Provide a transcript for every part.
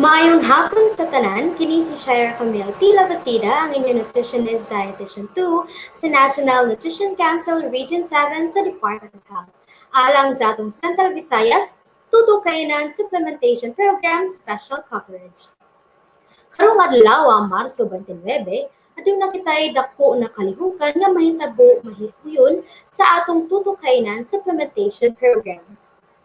Maayong hapon sa tanan, kini si Shaira Camille Tila Bastida, ang inyong nutritionist dietitian 2 sa National Nutrition Council Region 7 sa Department of Health. Alang sa atong Central Visayas, tutukaynan supplementation program special coverage. Karong adlaw Marso 29, adun na kitay dako na kalihukan nga mahitabo mahiuyon sa atong tutukaynan supplementation program.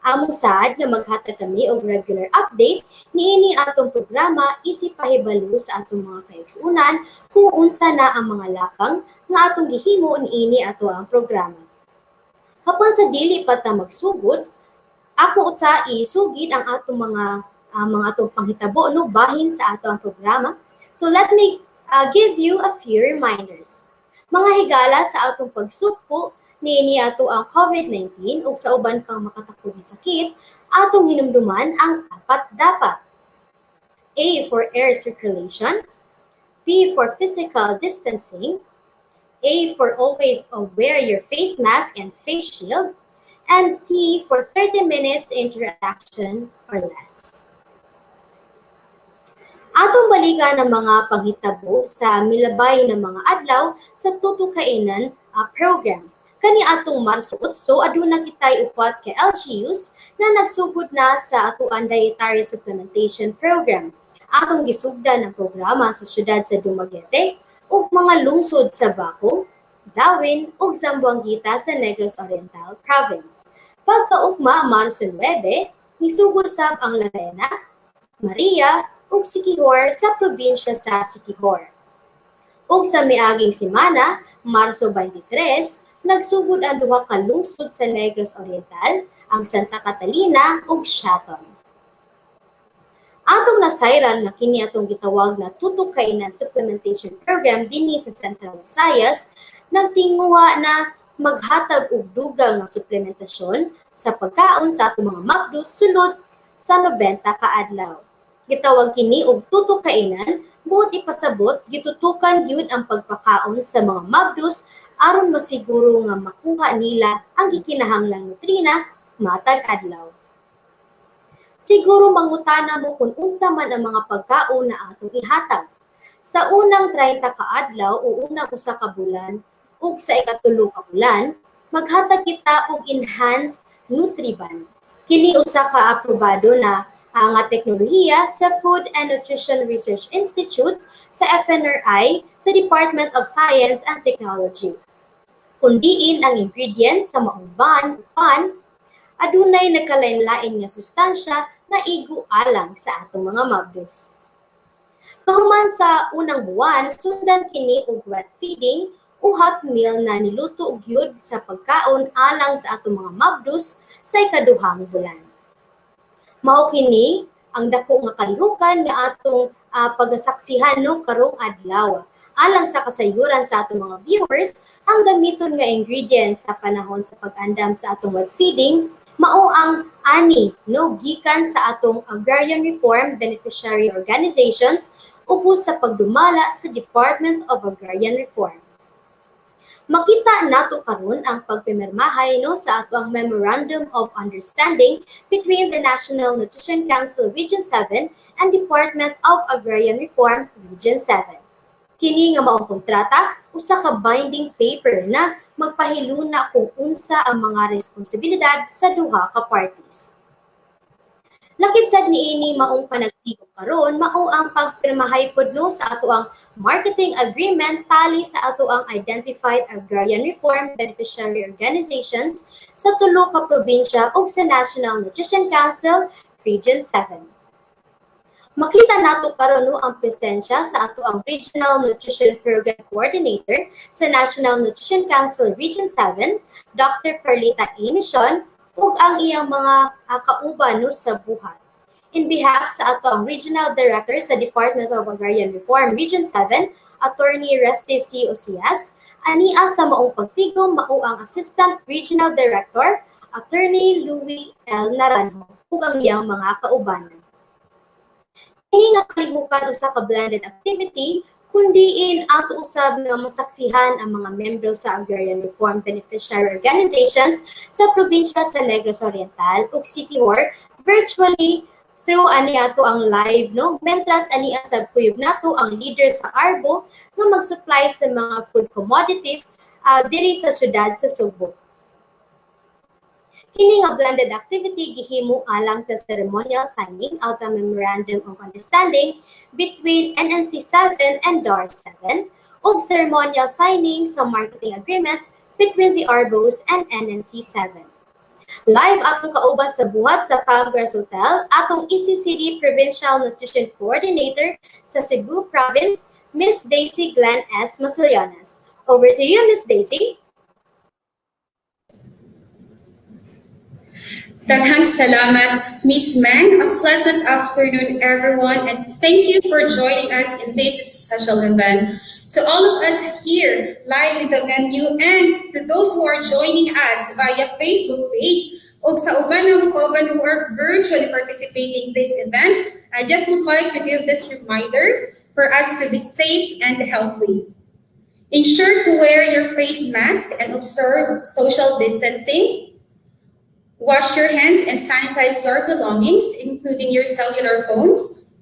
Among saad nga maghatag kami og regular update niini atong programa isip pahibalo sa atong mga kaigsuonan kung unsa na ang mga lakang nga atong gihimo niini ato ang programa. Hapan sa dili pa ta magsugod, ako utsa isugid ang atong mga atong panghitabo no bahin sa ato ang programa. So let me give you a few reminders. Mga higala sa atong pagsugpo niini ato ang COVID-19 ug sa uban pang makatakod nga sakit, atong hinumduman ang apat dapat. A for air circulation, B for physical distancing, A for always wear your face mask and face shield, and T for 30 minutes interaction or less. Atong balikan ng mga panghitabo sa milabay na mga adlaw sa tutukainan program. Kani atong Marso 8, aduna kitay upat ka LGUs na nagsugod na sa atuang dietary supplementation program. Atong gisugdan ang programa sa syudad sa Dumaguete ug mga lungsod sa Bacong, Dawin ug Zamboanguita sa Negros Oriental Province. Pagkaugma Marso 9, nisugod sab ang Larena, Maria ug Siquijor sa probinsya sa Siquijor. Ug sa miaging semana, Marso 23, nagsugod ang duha ka lungsod sa Negros Oriental, ang Santa Catalina ug Shaton. Atong nasayran nga kini atong gitawag na tutukainan supplementation program dinhi sa Central Visayas, nagtinguha na maghatag og dugang nga suplementasyon sa pagkaon sa atong mga mapdos sulod sa 90 ka adlaw. Gitawag kini og tutukainan buot ipasabot gitutukan gyud ang pagpakaon sa mga mabdos aron masiguro nga makuha nila ang gikinahanglang nutrina matag adlaw. Siguro mangutana mo kung unsa man ang mga pagkaon na atong ihatag. Sa unang 30 ka adlaw o unang usa ka bulan ug sa ikatulo ka bulan, maghatag kita og enhanced Nutriban. Kini usa ka aprobado na nga teknolohiya sa Food and Nutrition Research Institute sa FNRI sa Department of Science and Technology. Kundiin ang ingredients sa maong upan, adunay nagkalain-lain nga sustansya nga igo alang sa atong mga mabdos. Kahuman sa unang buwan, sundan kini og wet feeding o hot meal na niluto gyud sa pagkaon alang sa atong mga mabdos sa ikaduhang bulan. Mao kini ang dako nga kalihukan nga atong pagasaksihan no karong adlaw. Alang sa kasayuran sa atong mga viewers, ang gamiton nga ingredients sa panahon sa pag-andam sa atong wet feeding mao ang ani no gikan sa atong Agrarian Reform Beneficiary Organizations ubos sa pagdumala sa Department of Agrarian Reform. Makita nato karon ang pagpimirmahay no sa ato ang Memorandum of Understanding between the National Nutrition Council Region 7 and Department of Agrarian Reform Region 7. Kini nga maong kontrata usa ka binding paper na magpahiluna kung unsa ang mga responsibilidad sa duha ka parties. Lakip sad niini maong panagtigom karon mao ang pagpirmahay pod no sa ato ang marketing agreement tali sa ato ang identified agrarian reform beneficiary organizations sa tulo ka probinsya ug sa National Nutrition Council Region 7. Makita nato karon no ang presensya sa ato ang Regional Nutrition Program Coordinator sa National Nutrition Council Region 7, Dr. Perlita A. Mission, ug ang iyang mga kauban no sa buhat. In behalf sa ato ang Regional Director sa Department of Agrarian Reform Region 7, Attorney Resty C. Osias, ania sa maong pagtigom mao ang Assistant Regional Director, Attorney Louie L. Naranjo, ug ang iyang mga kaubanan. Kini nga kalihukan usa ka blended activity kundiin ato usab nga masaksihan ang mga membro sa Agrarian Reform Beneficiary Organizations sa probinsya sa Negros Oriental ug Siquijor virtually through ani ato ang live, no? Mentras ani asab kuyog nato ang leader sa Arbo nga mag-supply sa mga food commodities diri sa syudad sa Subo. Kini nga blended activity gihimo alang sa ceremonial signing of the Memorandum of Understanding between NNC 7 and DAR 7 ug ceremonial signing sa marketing agreement between the Arbos and NNC 7. Live atong kauban sa buhat sa Congress Hotel atong ECCD Provincial Nutrition Coordinator sa Cebu Province, Miss Daisy Glenn S. Masillones. Over to you, Miss Daisy. Daghang salamat, Miss Meng. A pleasant afternoon, everyone, and thank you for joining us in this special event. To all of us here live in the venue and to those who are joining us via Facebook page o sa uban ng kauban who are virtually participating in this event, I just would like to give this reminders for us to be safe and healthy. Ensure to wear your face mask and observe social distancing. Wash your hands and sanitize your belongings, including your cellular phones.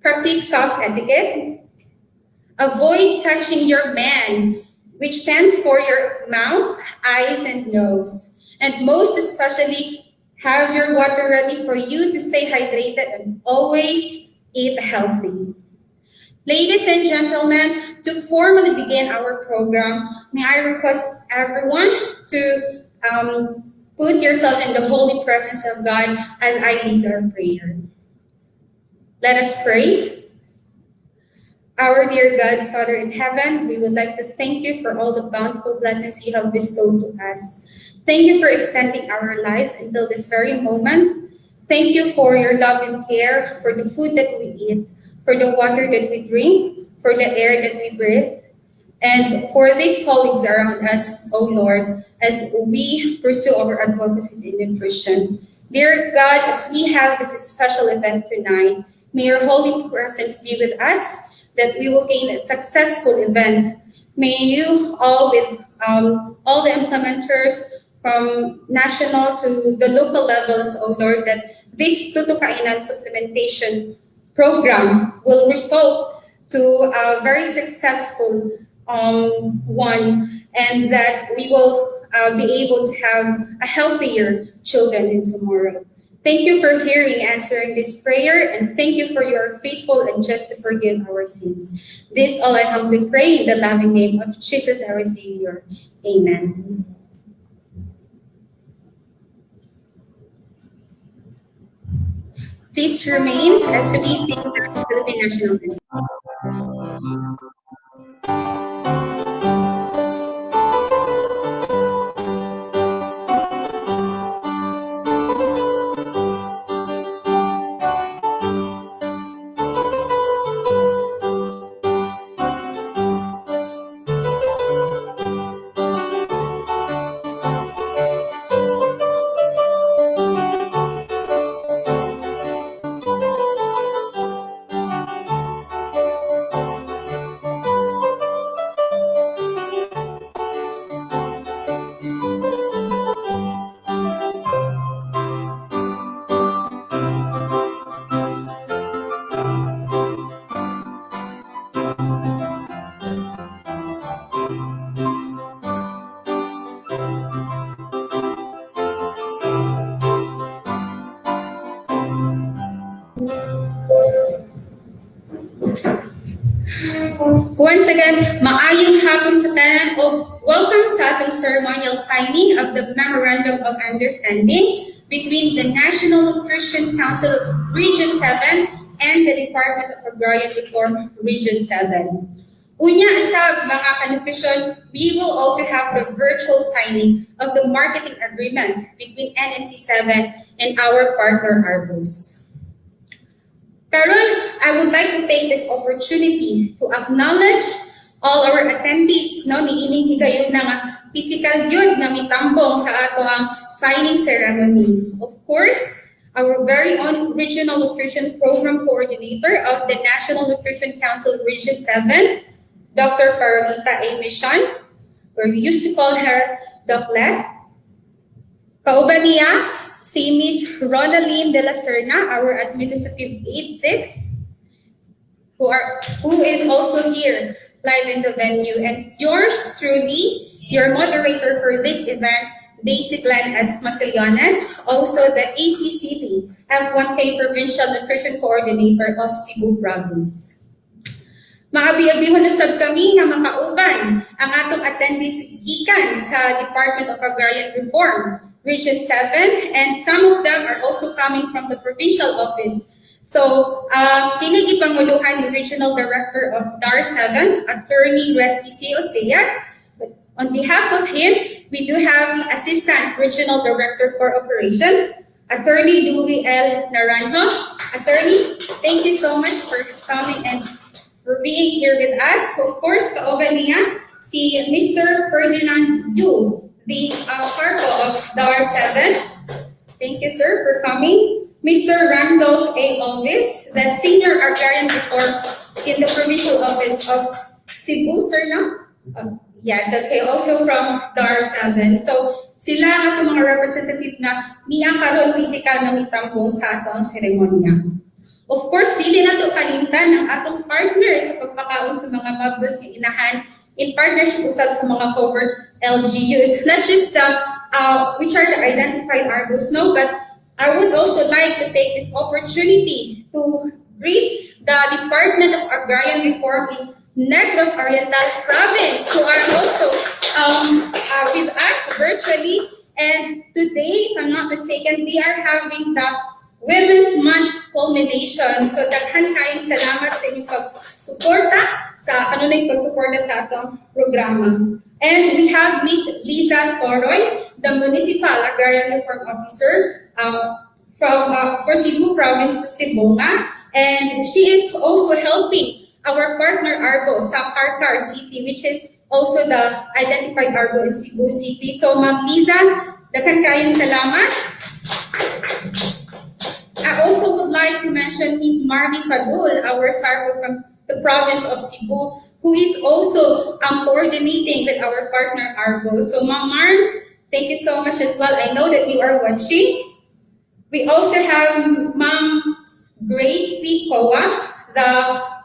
Practice cough etiquette. Avoid touching your man, which stands for your mouth, eyes, and nose. And most especially, have your water ready for you to stay hydrated and always eat healthy. Ladies and gentlemen, to formally begin our program, may I request everyone to put yourselves in the holy presence of God as I lead our prayer. Let us pray. Our dear God, Father in heaven, we would like to thank you for all the bountiful blessings you have bestowed to us. Thank you for extending our lives until this very moment. Thank you for your love and care, for the food that we eat, for the water that we drink, for the air that we breathe, and for these colleagues around us, O Lord, as we pursue our advocacies in nutrition. Dear God, as we have this special event tonight, may your holy presence be with us, that we will gain a successful event. May you all, with all the implementers from national to the local levels, O Lord, that this Tutukainan supplementation program will result to a very successful one, and that we will be able to have a healthier children in tomorrow. Thank you for hearing, answering this prayer, and thank you for your faithful and just to forgive our sins. This all I humbly pray in the loving name of Jesus our Savior. Amen. Please remain as we sing the Philippine National Anthem. Once again, maayong hapon sa tanan o welcome sa atong ceremonial signing of the Memorandum of Understanding between the National Nutrition Council Region 7 and the Department of Agrarian Reform Region 7. Unya sa mga kanutrisyon, we will also have the virtual signing of the marketing agreement between NNC 7 and our partner Arbos. Karon, I would like to take this opportunity to acknowledge all our attendees no niining higayon nga physical gyud na mitambong sa ato ang signing ceremony. Of course, our very own Regional Nutrition Program Coordinator of the National Nutrition Council Region 7, Dr. Paragita A. Mishan, or we used to call her Doc Let. Kauban niya si Miss Ronaline de la Serna, our Administrative Aid 6, who is also here live in the venue, and yours truly, your moderator for this event, Daisy Glenn S. Masillones, also the ACCT F1K Provincial Nutrition Coordinator of Cebu Province. Maabi-abihon na sab kami nga makauban ang atong attendees gikan sa Department of Agrarian Reform, Region 7, and some of them are also coming from the provincial office. So, pinag-ipanguluhan ni Regional Director of DAR 7, Attorney Resty C. Oseas. On behalf of him, we do have Assistant Regional Director for Operations, Attorney Louie L. Naranjo. Attorney, thank you so much for coming and for being here with us. So, of course, kauban niya si Mr. Ferdinand Yu, the Cargo of DAR 7. Thank you, sir, for coming. Mr. Randolph A. Alvis, the Senior Agrarian Reform in the Provincial Office of Cebu, sir, no? Yes, okay, also from DAR 7. So, sila ang atong mga representative na niyang karon pisikal na mitambong sa atong seremonya. Of course, pili na ito kalimtan ng atong partners sa pagpakaon sa mga magbas ng inahan in partnership usab sa mga covered LGUs, not just the, which are the identified Argos, no, but I would also like to take this opportunity to greet the Department of Agrarian Reform in Negros Oriental Province, who are also with us virtually. And today, if I'm not mistaken, they are having the Women's Month culmination. So, daghan kayong salamat sa inyong pagsuporta sa kanunay pagsuporta sa atong programa. And we have Miss Liza Toroy, the Municipal Agrarian Reform Officer for Cebu Province to Sibonga, and she is also helping our partner Argo sa Karkar City, which is also the identified Argo in Cebu City. So, Ma'am Liza, daghan kayong salamat. I also would like to mention Miss Marvin Padul, our SARCO from the province of Cebu, who is also coordinating with our partner Argo. So, Ma'am Mars, thank you so much as well. I know that you are watching. We also have Ma'am Grace P. Kowa, the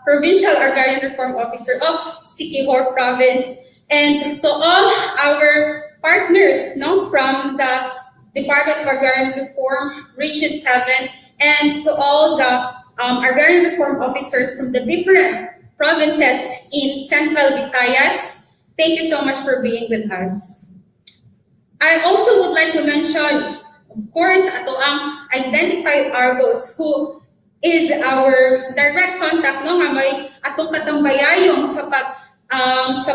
Provincial Agrarian Reform Officer of Siquijor Province, and to all our partners, no, from the Department of Agrarian Reform, Region 7, and to all the Agrarian Reform Officers from the different provinces in Central Visayas. Thank you so much for being with us. I also would like to mention, of course, ato ang identified Argos, who is our direct contact, no, nga may atong katambayayong sa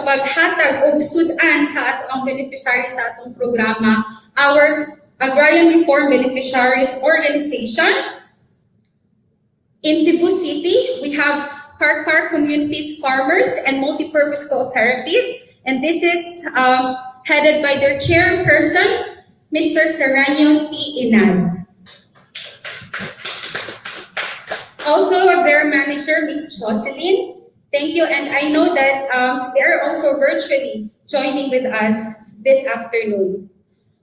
paghatag o sudan sa atong beneficiaries sa atong programa, our Agrarian Reform Beneficiaries Organization. In Cebu City, we have Karkar Communities Farmers and Multipurpose Cooperative, and this is headed by their chairperson, Mr. Ceremonial T. Inad. Also, their manager, Ms. Jocelyn. Thank you, and I know that they are also virtually joining with us this afternoon.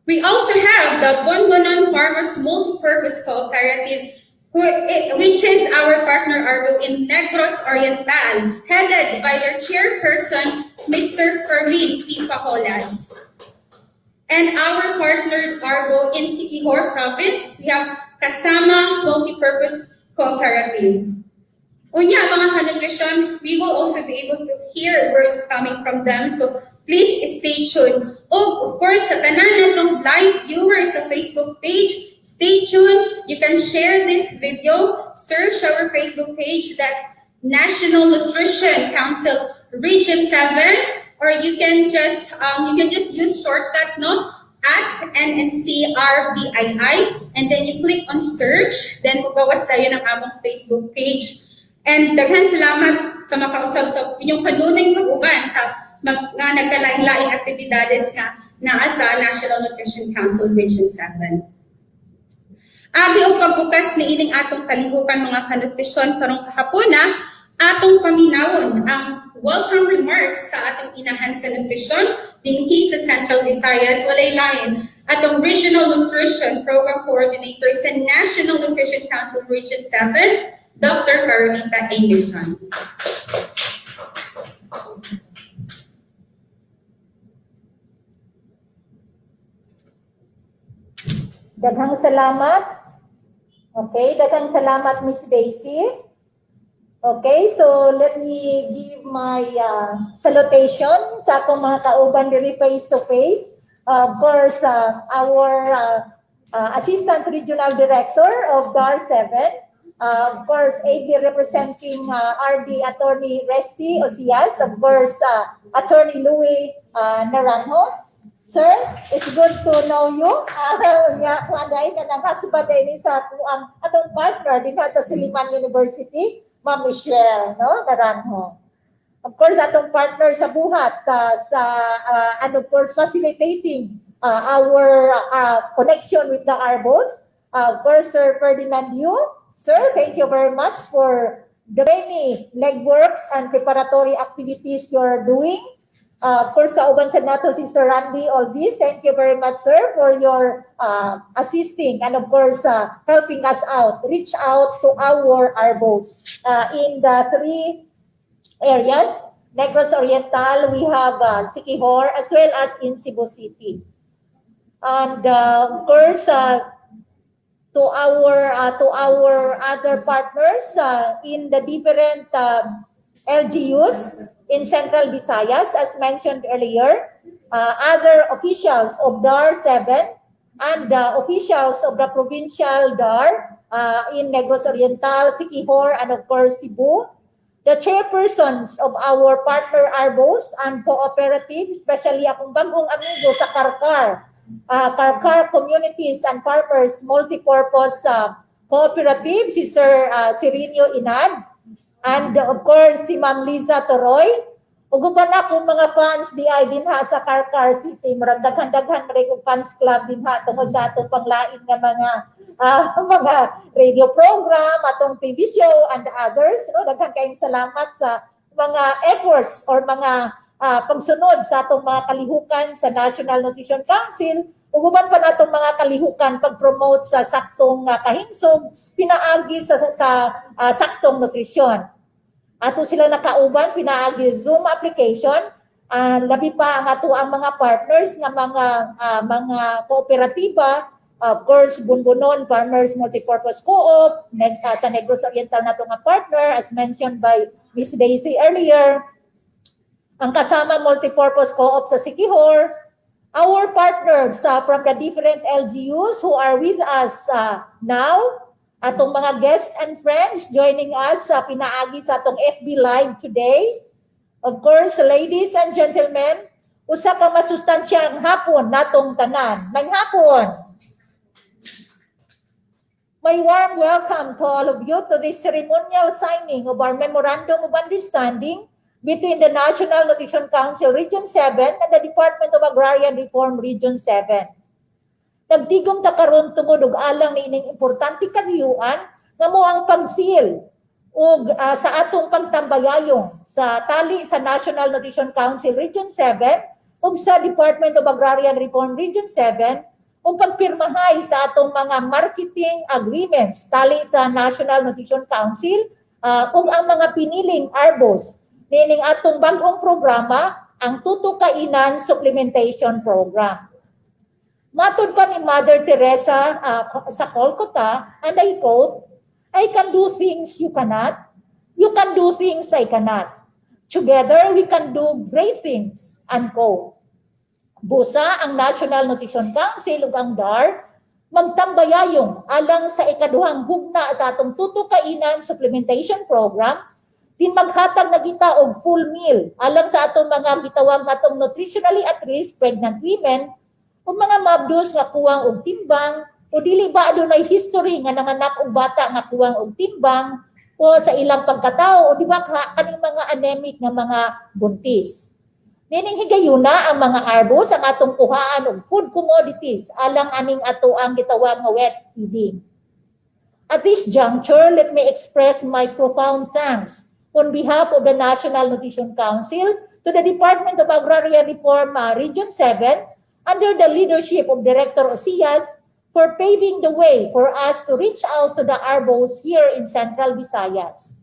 We also have the Bonbonon Farmers Multipurpose Cooperative, which is our partner Argo in Negros Oriental, headed by their chairperson, Mr. Fermin P. Pajolas. And our partner Argo in Siquijor Province, we have Kasama Multipurpose Cooperative. Unya, mga ka-nutrition, we will also be able to hear words coming from them, so please stay tuned. Oh, of course, sa tanan ng live viewers sa Facebook page, stay tuned. You can share this video, search our Facebook page, that's National Nutrition Council Region 7, or you can just use shortcut, no, at NNCRBII, and then you click on search, then magawas tayo ng among Facebook page. And daghan salamat sa makausap sa inyong kanunay pag-uban sa mga nagkalain-laing aktibidades nga naa sa National Nutrition Council Region 7. Abi og pagbukas ni ining atong kalihukan mga kanutrisyon karong kahapon na atong paminawon ang welcome remarks sa atong inahan sa nutrisyon dinhi sa Central Visayas, walay lain atong Regional Nutrition Program Coordinator sa National Nutrition Council Region 7, Dr. Carolita Anderson. Daghang salamat. Okay, daghang salamat, Miss Daisy. Okay, so let me give my salutation sa akong mga kauban diri face to face. Of course, our Assistant Regional Director of DAR 7, of course, AD representing RD Attorney Resty Osias, of course, Attorney Louis Naranjo. Sir, it's good to know you. Nga, kuanday ka ng husband din sa atong partner din sa Silliman University, Ma'am Michelle, no? Naranjo. Of course, atong partner sa buhat, and of course, facilitating our connection with the ARBOS. Of course, Sir Ferdinand Yu. Sir, thank you very much for the many legworks and preparatory activities you're doing. Of course, kauban sa nato si Sir Randy Olvis. Thank you very much, sir, for your assisting and of course helping us out, reach out to our ARBOS in the 3 areas. Negros Oriental, we have Siquijor, as well as in Cebu City. And of course, to our other partners in the different LGUs in Central Visayas, as mentioned earlier, other officials of DAR 7 and officials of the provincial DAR in Negros Oriental, Siquijor, and of course Cebu, the chairpersons of our partner ARBOS and cooperatives, especially akong bagong amigo sa Karkar Communities and Farmers Multipurpose Cooperative, si Sir Cirinio Inad, and of course si Ma'am Liza Toroy. Uguban na kung mga fans di ay dinha sa Karkar City, marag daghan-daghan maray kong fans club dinha tungod sa atong panglain nga mga radio program, atong TV show and others. No, daghan kayong salamat sa mga efforts or mga pagsunod sa atong mga kalihukan sa National Nutrition Council. Uguban pa natong mga kalihukan pag-promote sa saktong kahingsog, pinaagi sa saktong nutrisyon. Ato sila nakauban, pinaagi Zoom application, labi pa ang ato ang mga partners nga mga kooperatiba, of course, Bunbunon Farmers Multipurpose Co-op, sa Negros Oriental nato nga partner, as mentioned by Miss Daisy earlier, ang kasama Multipurpose Co-op sa Siquijor, our partners from the different LGUs who are with us now, atong mga guests and friends joining us sa pinaagi sa atong FB Live today. Of course, ladies and gentlemen, usa ka masustansyang hapon natong tanan. May hapon. My warm welcome to all of you to this ceremonial signing of our Memorandum of Understanding between the National Nutrition Council Region 7 and the Department of Agrarian Reform Region 7. Nagtigom ta karon tungod og alang ni ining importante kadiyuan nga mo ang pagsil og sa atong pagtambayayong sa tali sa National Nutrition Council Region 7 ug sa Department of Agrarian Reform Region 7 ug pagpirmahay sa atong mga marketing agreements tali sa National Nutrition Council ug ang mga piniling ARBOS nining atong bag-ong programa, ang Tuto Kainan Supplementation Program. Matod pa ni Mother Teresa sa Kolkata, and I quote, "I can do things you cannot. You can do things I cannot. Together, we can do great things." Unquote. Busa ang National Nutrition Council ug ang DAR magtambayayong alang sa ikaduhang hugna sa atong Tuto Kainan Supplementation Program, din maghatag na kita og full meal alang sa atong mga gitawag natong nutritionally at risk pregnant women o mga mabdos nga kuwang og timbang o dili ba adunay history nga nanganak og bata nga kuwang og timbang o sa ilang pagkatao o di ba kaning mga anemic nga mga buntis. Nining higayuna ang mga ARBOS ang atong kuhaan og food commodities alang aning ato ang gitawag nga wet feeding. At this juncture, let me express my profound thanks on behalf of the National Nutrition Council to the Department of Agrarian Reform Region 7 under the leadership of Director Osias, for paving the way for us to reach out to the ARBOs here in Central Visayas.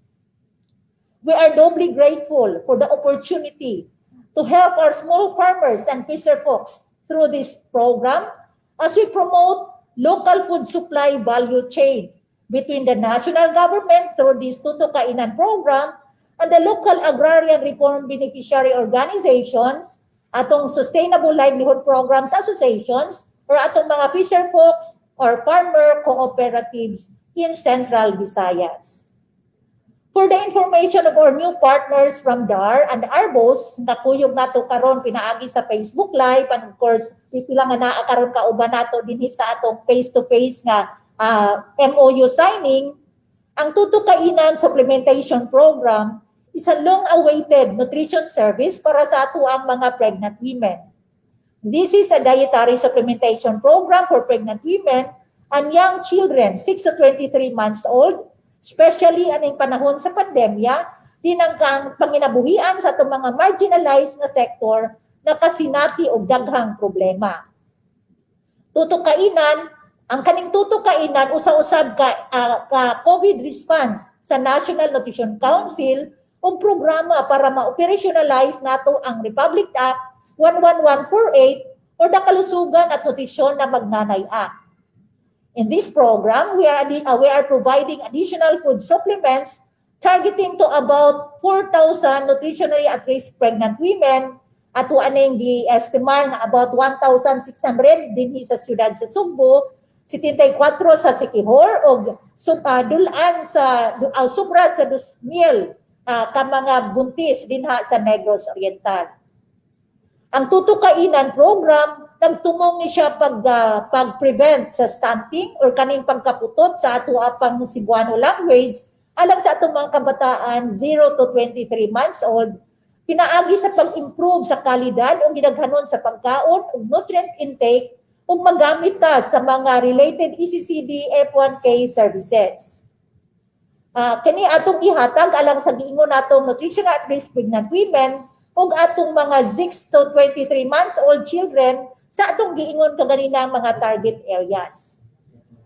We are doubly grateful for the opportunity to help our small farmers and fisher folks through this program as we promote local food supply value chain between the national government through this Tutok Kainan program and the local agrarian reform beneficiary organizations, atong sustainable livelihood programs associations, or atong mga fisher folks or farmer cooperatives in Central Visayas. For the information of our new partners from DAR and ARBOS, nakuyog nato karon pinaagi sa Facebook Live, and of course, pipila nga naa karon kauban nato dinhi sa atong face-to-face nga MOU signing. Ang Tutok Kainan Supplementation Program is a long-awaited nutrition service para sa ato ang mga pregnant women. This is a dietary supplementation program for pregnant women and young children 6 to 23 months old, especially aning panahon sa pandemya, din ang panginabuhian sa itong mga marginalized na sektor na kasinati o daghang problema. Tutok Kainan, ang kaning Tutok Kainan, usa-usab ka COVID response sa National Nutrition Council o programa para ma-operationalize nato ang Republic Act 11148 or the Kalusugan at Nutrisyon na Magnanay Act. In this program, we are providing additional food supplements targeting to about 4,000 nutritionally at-risk pregnant women at aning gi-estimar nga about 1,600 dinhi sa siyudad sa Sugbo, 74 sa Siquijor o dulan sa sobra sa 2,000 ka mga buntis dinha sa Negros Oriental. Ang Tutok Kainan program, nagtumong ni siya pag-prevent sa stunting or kaning pagkaputot sa ato apang Cebuano language alang sa atong mga kabataan 0 to 23 months old, pinaagi sa pag-improve sa kalidad o gidaghanon sa pagkaon o nutrient intake o magamit ta sa mga related ECCD F1K services. Kani atong ihatag alang sa giingon natong nutrition at risk pregnant women ug atong mga 6 to 23 months old children sa atong giingon kaganina mga target areas.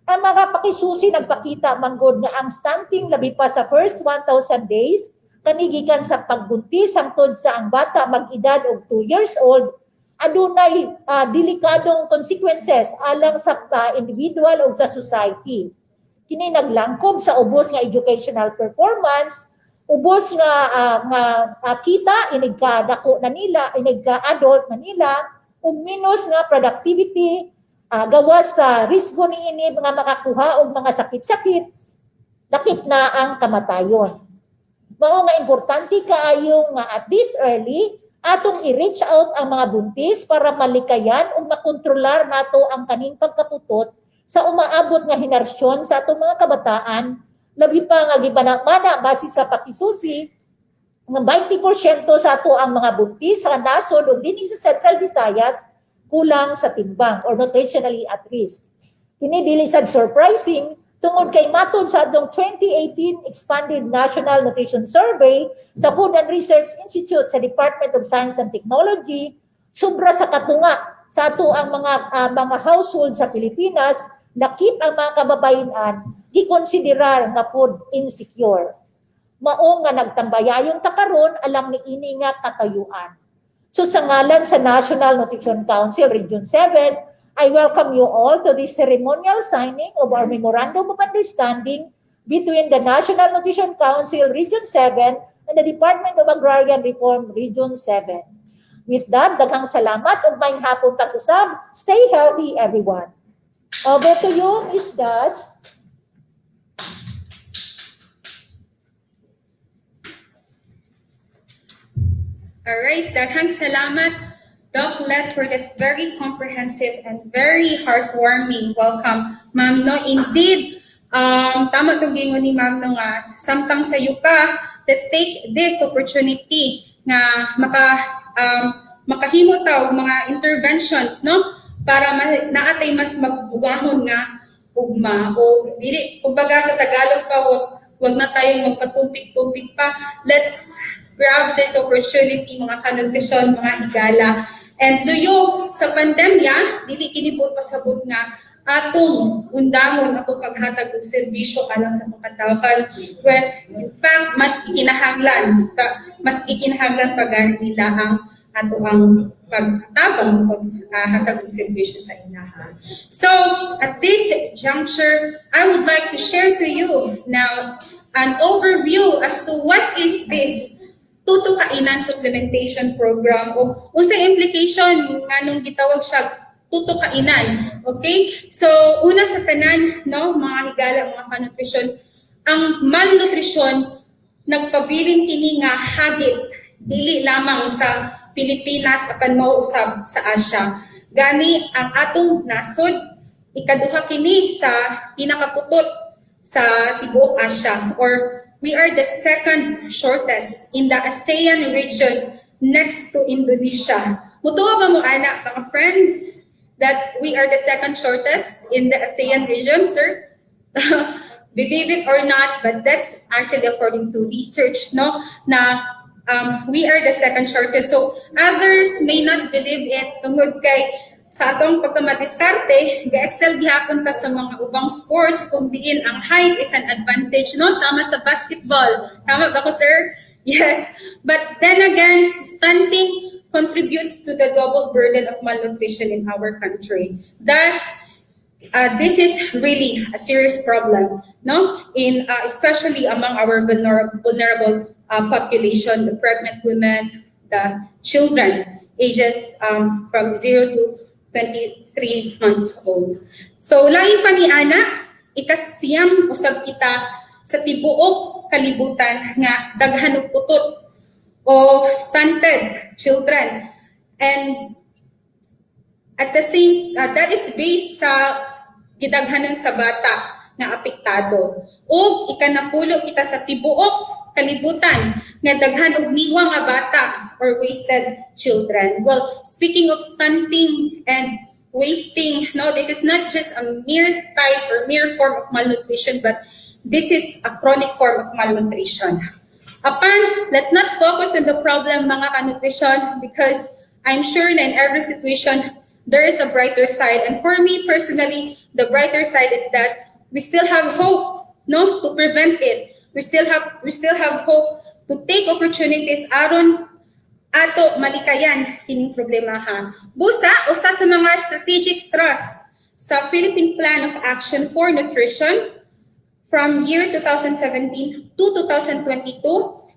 Ang mga pakisusi nagpakita manggod nga ang stunting labi pa sa first 1,000 days kanigikan sa pagbuntis hangtod sa ang bata mag-edad og 2 years old adunay delikadong consequences alang sa individual o sa society. Kini naglangkob sa ubos nga educational performance, ubos nga kita inig ka dako na nila, inig ka adult na nila, ug minus nga productivity, gawas sa risgo niini mga makakuha og mga sakit-sakit, dakip na ang kamatayon. Mao nga importante kaayo nga at this early atong i-reach out ang mga buntis para malikayan ug makontrolar nato ang kaning pagkaputot sa umaabot nga henerasyon sa atong mga kabataan, labi pa nga gibanamana base sa pakisusi nga 20% sa ato ang mga buntis sa nasod ug dinhi sa Central Visayas kulang sa timbang or nutritionally at risk. Kini dili sad surprising tungod kay matod sa atong 2018 Expanded National Nutrition Survey sa Food and Research Institute sa Department of Science and Technology, sobra sa katunga sa ato ang mga household sa Pilipinas, lakip ang mga kababayan gikonsiderar nga food insecure. Mao nga nagtambayayong takaron alang ni ini nga katayuan. So sa ngalan sa National Nutrition Council Region 7, I welcome you all to this ceremonial signing of our Memorandum of Understanding between the National Nutrition Council Region 7 and the Department of Agrarian Reform Region 7. With that, daghang salamat ug maayong hapon pag-usab. Stay healthy everyone. Over to you, Ms. Dash. All right, daghang salamat, Doc Let, for that very comprehensive and very heartwarming welcome. Ma'am, no, indeed, tama itong gingon ni Ma'am no nga, samtang sa yuka, let's take this opportunity nga makahimo taw mga interventions, no? Para naatay mas magbugahon nga ugma o dili kumbaga sa Tagalog pa wag na tayong magpatumpik-tumpik pa. Let's grab this opportunity mga kanutrisyon, mga higala, and do you sa pandemya dili kini pasabot nga atong undangon atong paghatag og serbisyo alang sa mga tawhan, when in fact mas ikinahanglan pagani nila ang ato ang pagtabang paghatag og serbisyo sa ilaha. So at this juncture, I would like to share to you now an overview as to what is this tuto kainan supplementation program o unsay implication nga nung gitawag siya tuto kainan. Okay? So una sa tanan, no, mga higala, mga kanutrisyon, ang malnutrisyon nagpabiling kini nga habit dili lamang sa Pilipinas apan mauusab sa Asia. Gani ang atong nasod ikaduha kini sa pinakaputot sa tibuok Asia, or we are the second shortest in the ASEAN region next to Indonesia. Mutuwa ba mo anak mga friends that we are the second shortest in the ASEAN region, sir? Believe it or not, but that's actually according to research, no, na we are the second shortest. So others may not believe it tungod kay sa atong pagkamadiskarte, ga-excel gihapon ta sa mga ubang sports kung diin ang height is an advantage, no? Sama sa basketball. Tama ba ko, sir? Yes. But then again, stunting contributes to the double burden of malnutrition in our country. Thus, this is really a serious problem, no? In especially among our vulnerable population, the pregnant women, the children, ages from 0 to 23 months old. So lain pa ni ana, ikasiyam usab kita sa tibuok kalibutan nga daghan og putot o stunted children, and at the same that is based sa gidaghanon sa bata nga apektado, ug ikanapulo kita sa tibuok kalibutan nga daghan og niwa nga bata or wasted children. Well, speaking of stunting and wasting, no, this is not just a mere type or mere form of malnutrition, but this is a chronic form of malnutrition. Let's not focus on the problem, mga kanutrisyon, because I'm sure that in every situation there is a brighter side. And for me personally, the brighter side is that we still have hope, no, to prevent it. We still have hope to take opportunities aron ato malikayan kining problema ha. Busa usa sa mga strategic thrust sa Philippine Plan of Action for Nutrition from year 2017 to 2022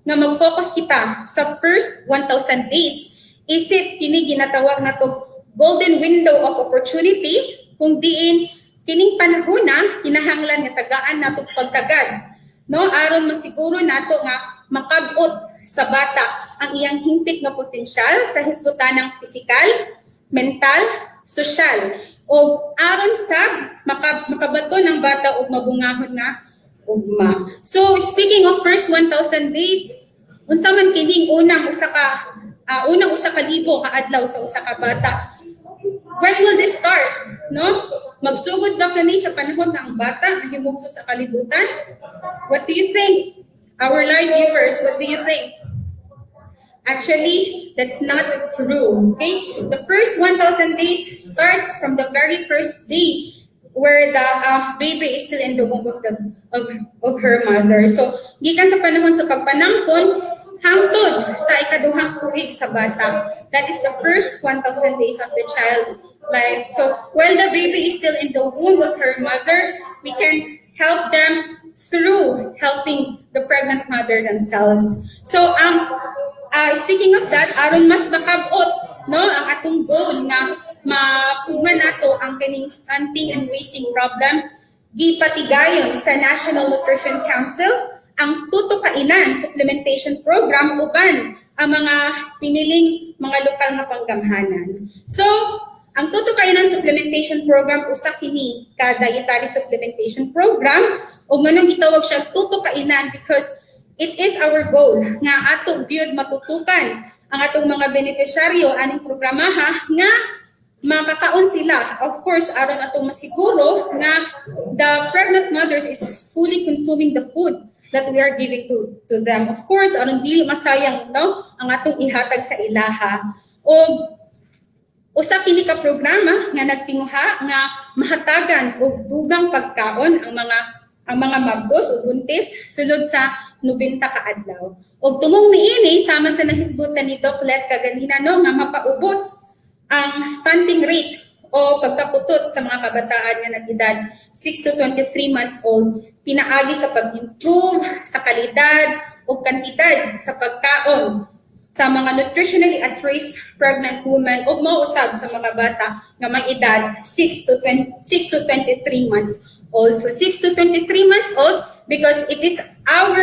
nga mag-focus kita sa first 1,000 days. Isip kini ginatawag nato golden window of opportunity, kung diin kining panahon na kinahanglan nga tagaan nato pagtagad, no, aron masiguro nato nga makabot sa bata ang iyang hingpit nga potensyal sa hisgutanang pisikal, mental, sosyal, o aron sa makabato ng bata og mabungahon nga ugma. So speaking of first 1,000 days, unsa man kining unang usa ka libo ka adlaw sa usa ka bata? When will this start? No? Magsugod ba kani sa panahon nga ang bata mahimugso sa kalibutan? What do you think? Our live viewers, what do you think? Actually, that's not true. Okay? The first 1,000 days starts from the very first day where the baby is still in the womb of her mother. So, gikan sa panahon sa pagpanangkon hangtod sa ikaduhang tuig sa bata. That is the first 1,000 days of the child's life. So, while the baby is still in the womb of her mother, we can help them through helping the pregnant mother themselves. So, speaking of that, aron mas makabot, no, ang atong goal nga mapugman nato ang kining stunting and wasting problem, gipatigayon sa National Nutrition Council ang Tuto Kainan Supplementation Program uban ang mga piniling mga lokal nga panggamhanan. So, ang Tuto Kainan Supplementation Program usa kini ka dietary supplementation program, o nganong gitawag siya Tuto Kainan because it is our goal nga ato gyud matutukan ang atong mga benepisyaryo aning programaha nga makakaon sila. Of course, aron atong masiguro nga the pregnant mothers is fully consuming the food that we are giving to them. Of course, aron dili masayang, no, ang atong ihatag sa ilaha. O Usa kini ka programa nga nagtinguha nga mahatagan og dugang pagkaon ang mga mabdos o buntis sulod sa 90 ka adlaw. Og tumong niini sama sa nahisgutan ni Doc Let kaganina no nga mapaubos ang stunting rate o pagkaputot sa mga kabataan nga nag-edad 6 to 23 months old, pinaagi sa pag-improve sa kalidad o kantidad sa pagkaon sa mga nutritionally at risk pregnant women o mausab sa mga bata nga may edad 6 to 23 months old. So 6 to 23 months old because it is our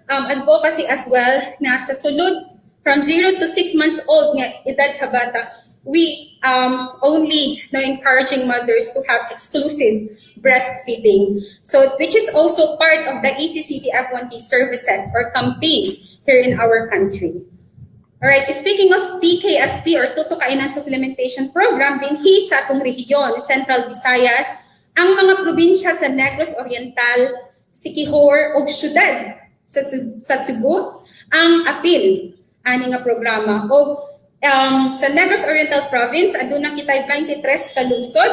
advocacy as well na sa sulod from 0 to 6 months old nga edad sa bata, we only encouraging mothers to have exclusive breastfeeding. So which is also part of the ECCTF1T services or campaign here in our country. Alright, speaking of TKSP or Tutok Kainan Supplementation Program, dinhi sa atong rehiyon, Central Visayas, ang mga probinsya sa Negros Oriental, Siquijor ug syudad sa Cebu ang apil ani nga programa. O sa Negros Oriental Province, aduna kitay 23 ka lungsod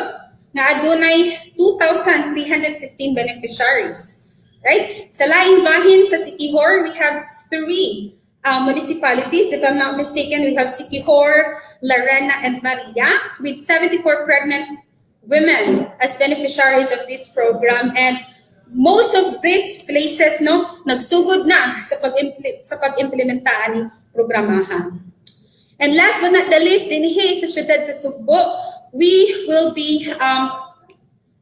nga adunay 2,315 beneficiaries. Right? Sa laing bahin sa Siquijor, we have 3 municipalities. If I'm not mistaken, we have Siquijor, Larena, and Maria with 74 pregnant women as beneficiaries of this program. And most of these places nagsugod na sa pag-implementaan ng programahan. And last but not the least, dinhi sa syudad sa Sugbo, we will be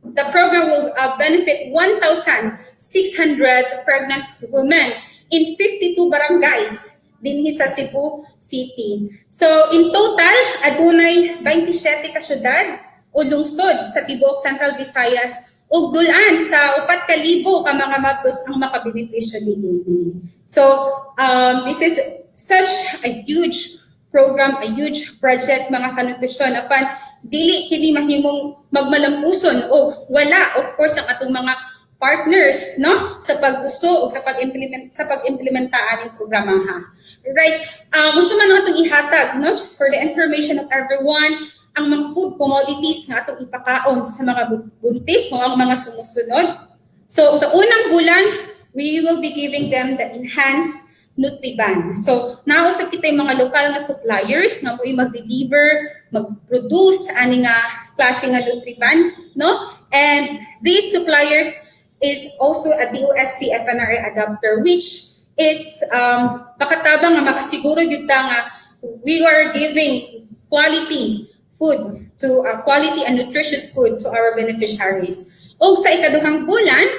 the program will benefit 1,600 pregnant women in 52 barangays dinhi sa Cebu City. So in total, adunay 27 ka syudad o lungsod sa tibuok Central Visayas ug dulan sa 4,000 ka mga mabdos ang makabenepisyo dinhi. So this is such a huge program, a huge project mga kanutrisyon apan dili kini mahimong magmalampuson o wala of course ang atong mga partners sa pag-uso o sa pag-implementaan ng programaha. Right? Gusto man atong ihatag just for the information of everyone ang mga food commodities nga atong ipakaon sa mga buntis o ang mga sumusunod. So sa unang bulan, we will be giving them the enhanced Nutriban. So nausap kita yung mga lokal na suppliers nga mo'y mag-deliver, mag-produce ani nga klase nga Nutriban, And these suppliers is also a DOST FNRA adapter, which is makatabang nga makasiguro gyud ta nga we are giving quality food to quality and nutritious food to our beneficiaries. O sa ikaduhang bulan,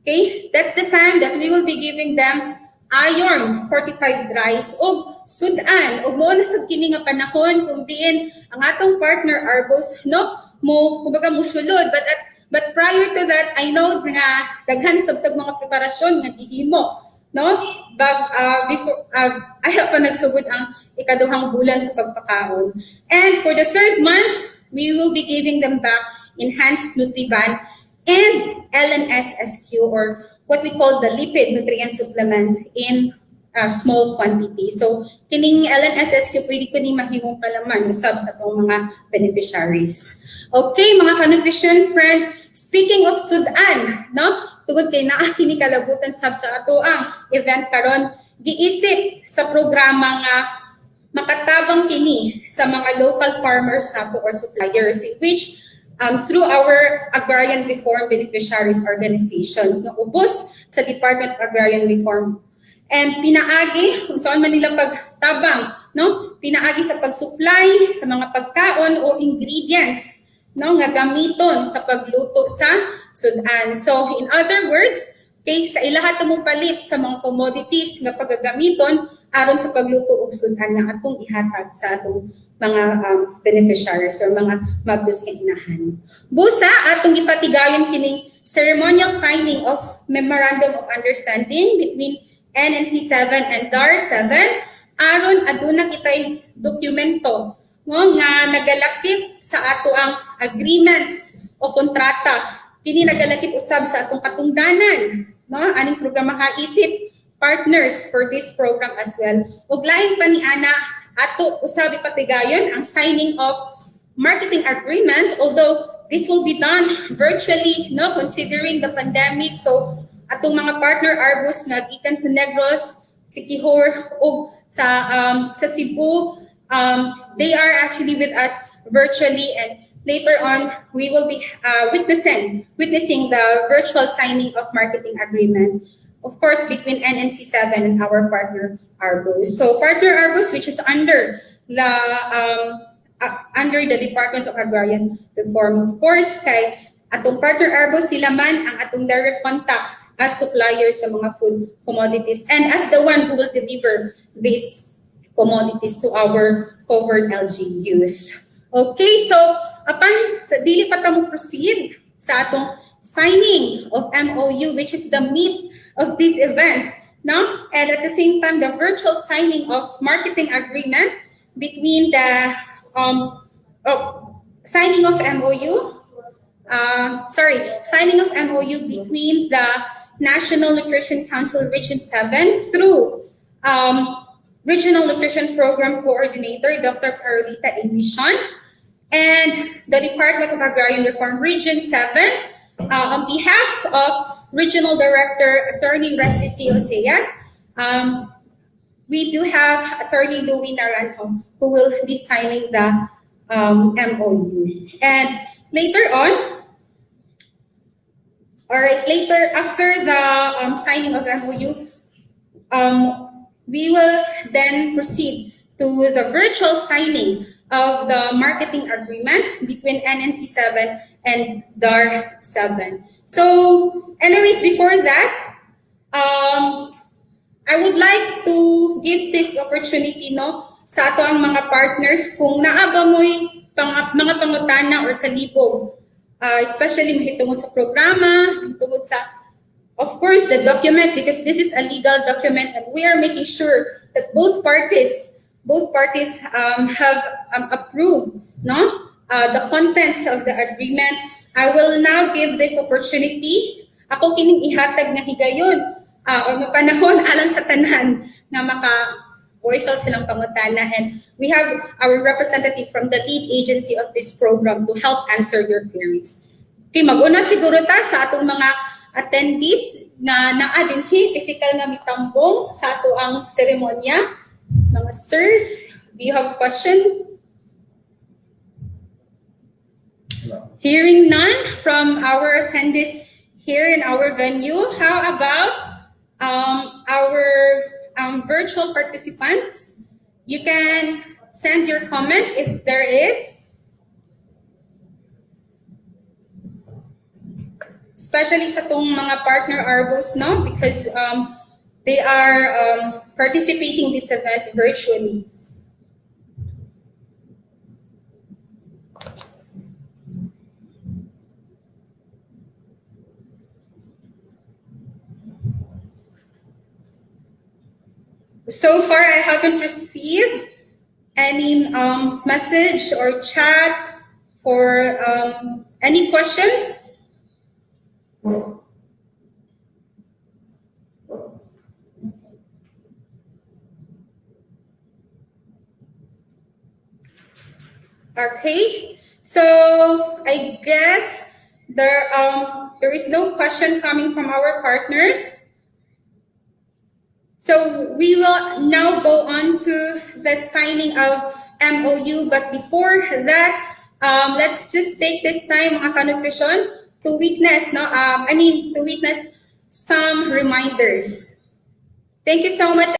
okay, that's the time that we will be giving them iron fortified rice o sudan o mo na sa kini nga panahon kung diin ang atong partner Arbos kumbaga musulod but prior to that I know nga daghan sa mga preparasyon nga gihimo before ayaw pa nagsugod ang ikaduhang bulan sa pagpakaon. And for the third month, we will be giving them back enhanced Nutriban and LNSSQ or what we call the lipid nutrient supplement in small quantity. So, kining LNSSQ, pwede ko ni mahimong kalaman usab sa itong mga beneficiaries. Okay, mga ka-nutrition friends, speaking of sudan, tungod kay naa kini kalabutan sab sa ato ang event karon, giisip sa programa nga makatabang kini sa mga local farmers nato or suppliers, which through our Agrarian Reform Beneficiaries Organizations, ubos sa Department of Agrarian Reform. And pinaagi, kung saan man nila pagtabang, pinaagi sa pag-supply sa mga pagkaon o ingredients nga gamiton sa pagluto sa sudan. So, in other words, okay, sa ilahat mong palit sa mga commodities nga paggagamiton aron sa pagluto og sudan na atong ihatag sa atong mga beneficiaries or mga mabdos nga inahan. Busa atong ipatigayon kining ceremonial signing of Memorandum of Understanding between NNC 7 and DAR 7 aron aduna kitay dokumento nga nagalakip sa ato ang agreements o kontrata kini nagalakip usab sa atong katungdanan aning programa isip partners for this program as well. Ug lain pa ni ana ato usabi patigayon ang signing of marketing agreement, although this will be done virtually, no, considering the pandemic. So atong mga partner Arbus nga gikan sa Negros, Siquijor o sa Cebu, they are actually with us virtually, and later on we will be witnessing the virtual signing of marketing agreement, of course between NNC7 and our partner Arbus. So partner Arbus, which is under the Department of Agrarian Reform, of course, kay atong partner Arbus, sila man ang atong direct contact as suppliers sa mga food commodities and as the one who will deliver these commodities to our covered LGUs. Okay, so upon sa dili pa ta mo proceed sa atong signing of MOU, which is the meat of this event, no? And at the same time, the virtual signing of marketing agreement between the signing of MOU between the National Nutrition Council Region 7 through Regional Nutrition Program Coordinator Dr. Carolita Emision and the Department of Agrarian Reform Region 7 on behalf of Regional Director Attorney Resty C. Oseas. We do have Attorney Louie Naranjo who will be signing the MOU. And later on, after the signing of MOU, we will then proceed to the virtual signing of the marketing agreement between NNC7 and DAR 7. So, anyways, before that, I would like to give this opportunity, no, sa ato ang mga partners kung naaba mo'y mga pangutana or kalibog, especially mahitungod sa programa, mahitungod sa, of course, the document, because this is a legal document and we are making sure that both parties have approved, no, the contents of the agreement. I will now give this opportunity. Ako kining ihatag nga higayon o nga panahon alang sa tanan nga maka-voice out silang pangutana, and we have our representative from the lead agency of this program to help answer your queries. Okay, mag-una siguro ta sa atong mga attendees na naa dinhi physical nga mitambong sa ato ang seremonya. Mga sirs, do you have a question? Hearing none from our attendees here in our venue, how about our virtual participants? You can send your comment if there is, especially sa tong mga partner Arbos, no, because they are participating this event virtually. So far, I haven't received any message or chat for any questions. Okay, so I guess there is no question coming from our partners. So we will now go on to the signing of MOU. But before that, let's just take this time, mga ka-nutrition, to witness, to witness some reminders. Thank you so much.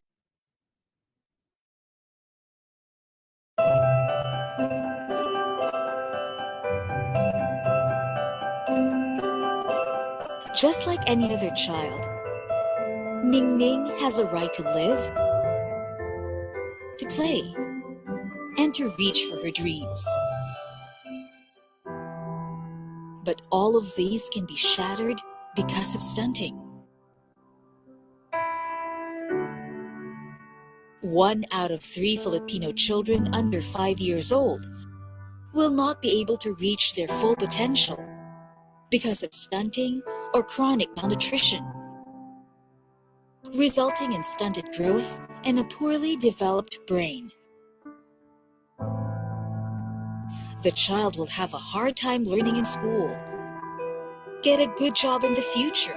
Just like any other child, Ning Ning has a right to live, to play, and to reach for her dreams. But all of these can be shattered because of stunting. 1 out of 3 Filipino children under 5 years old will not be able to reach their full potential because of stunting or chronic malnutrition, resulting in stunted growth and a poorly developed brain. the child will have a hard time learning in school, get a good job in the future,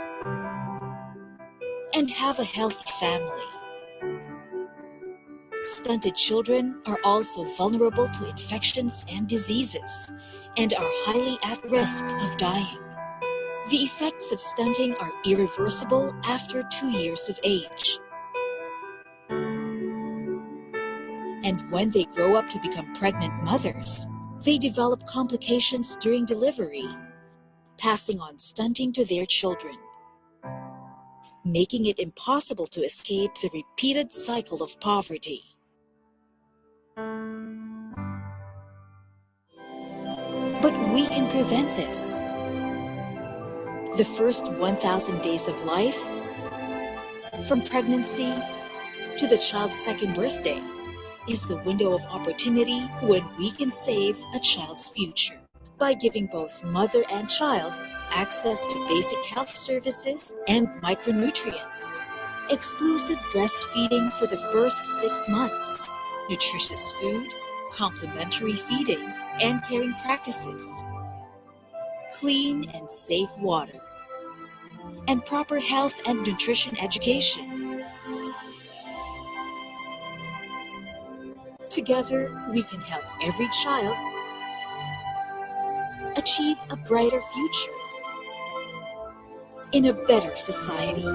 and have a healthy family. Stunted children are also vulnerable to infections and diseases and are highly at risk of dying. The effects of stunting are irreversible after 2 years of age. And when they grow up to become pregnant mothers, they develop complications during delivery, passing on stunting to their children, making it impossible to escape the repeated cycle of poverty. But we can prevent this. The first 1,000 days of life, from pregnancy to the child's second birthday, is the window of opportunity when we can save a child's future by giving both mother and child access to basic health services and micronutrients, exclusive breastfeeding for the first 6 months, nutritious food, complementary feeding, and caring practices, clean and safe water, and proper health and nutrition education. Together, we can help every child achieve a brighter future in a better society.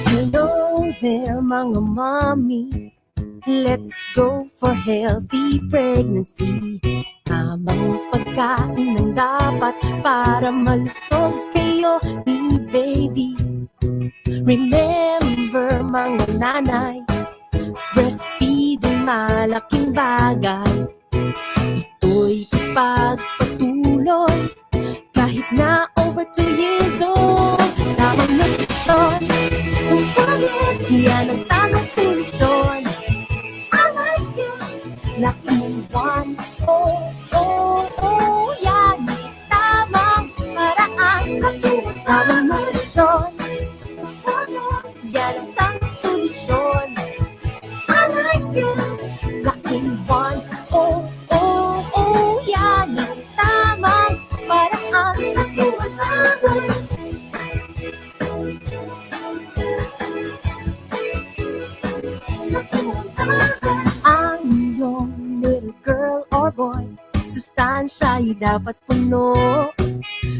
Hello there mga mommy, let's go for healthy pregnancy. Tamang pagkain ang dapat para malusog kayo ni baby. Remember mga nanay, breastfeeding malaking bagay. Ito'y ipagpatuloy kahit na over 2 years old. Tamang nutrisyon, don't forget, yan ang tamang solusyon. I like you, laking one, oh, oh, oh, yan ang tamang paraan. Tamang nutrisyon, don't forget, yan ang tamang solusyon. I like you, laking one, oh, oh, oh, yan ang tamang paraan. Ang iyong little girl or boy, sustansya'y dapat puno.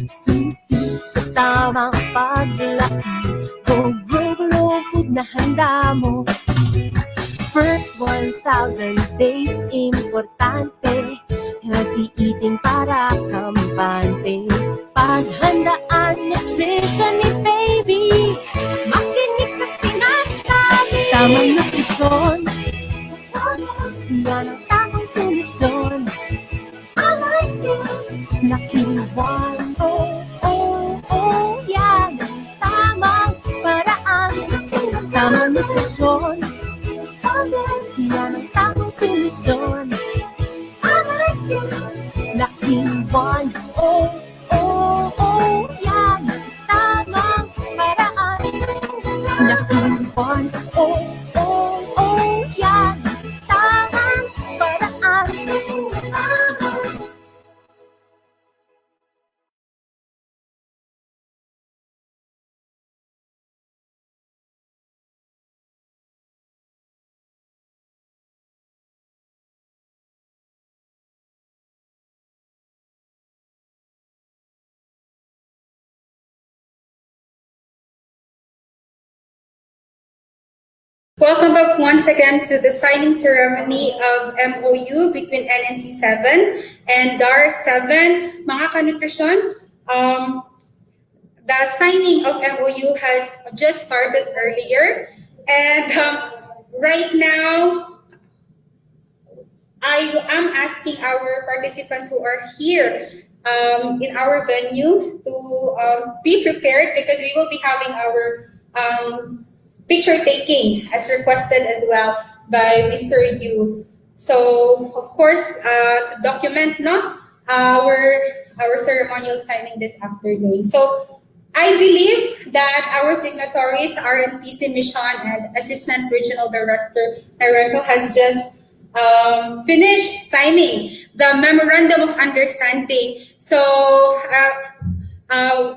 Susi sa tamang paglaki, go grow food na handa mo. First 1,000 days, importante, healthy eating para kampante. Paghandaan nutrition ni baby, makinig sa sinasabi. Tamang nutrisyon, yan ang tamang solusyon. I like you, laking one, oh, oh, oh, yan ang tamang paraan. Tamang nutrisyon, yan ang tamang solusyon. I like you, laking one, oh, oh, oh, yan ang tamang paraan. Laking one, oh, oh, oh, yan ang tamang paraan. Welcome back once again to the signing ceremony of MOU between NNC 7 and DAR 7. Mga kanutrisyon, the signing of MOU has just started earlier, and right now, I am asking our participants who are here in our venue to be prepared because we will be having our picture taking as requested as well by Mr. Yu. So of course, to document our ceremonial signing this afternoon. So I believe that our signatories, RNPC Mission and Assistant Regional Director Narenko has just finished signing the Memorandum of Understanding. So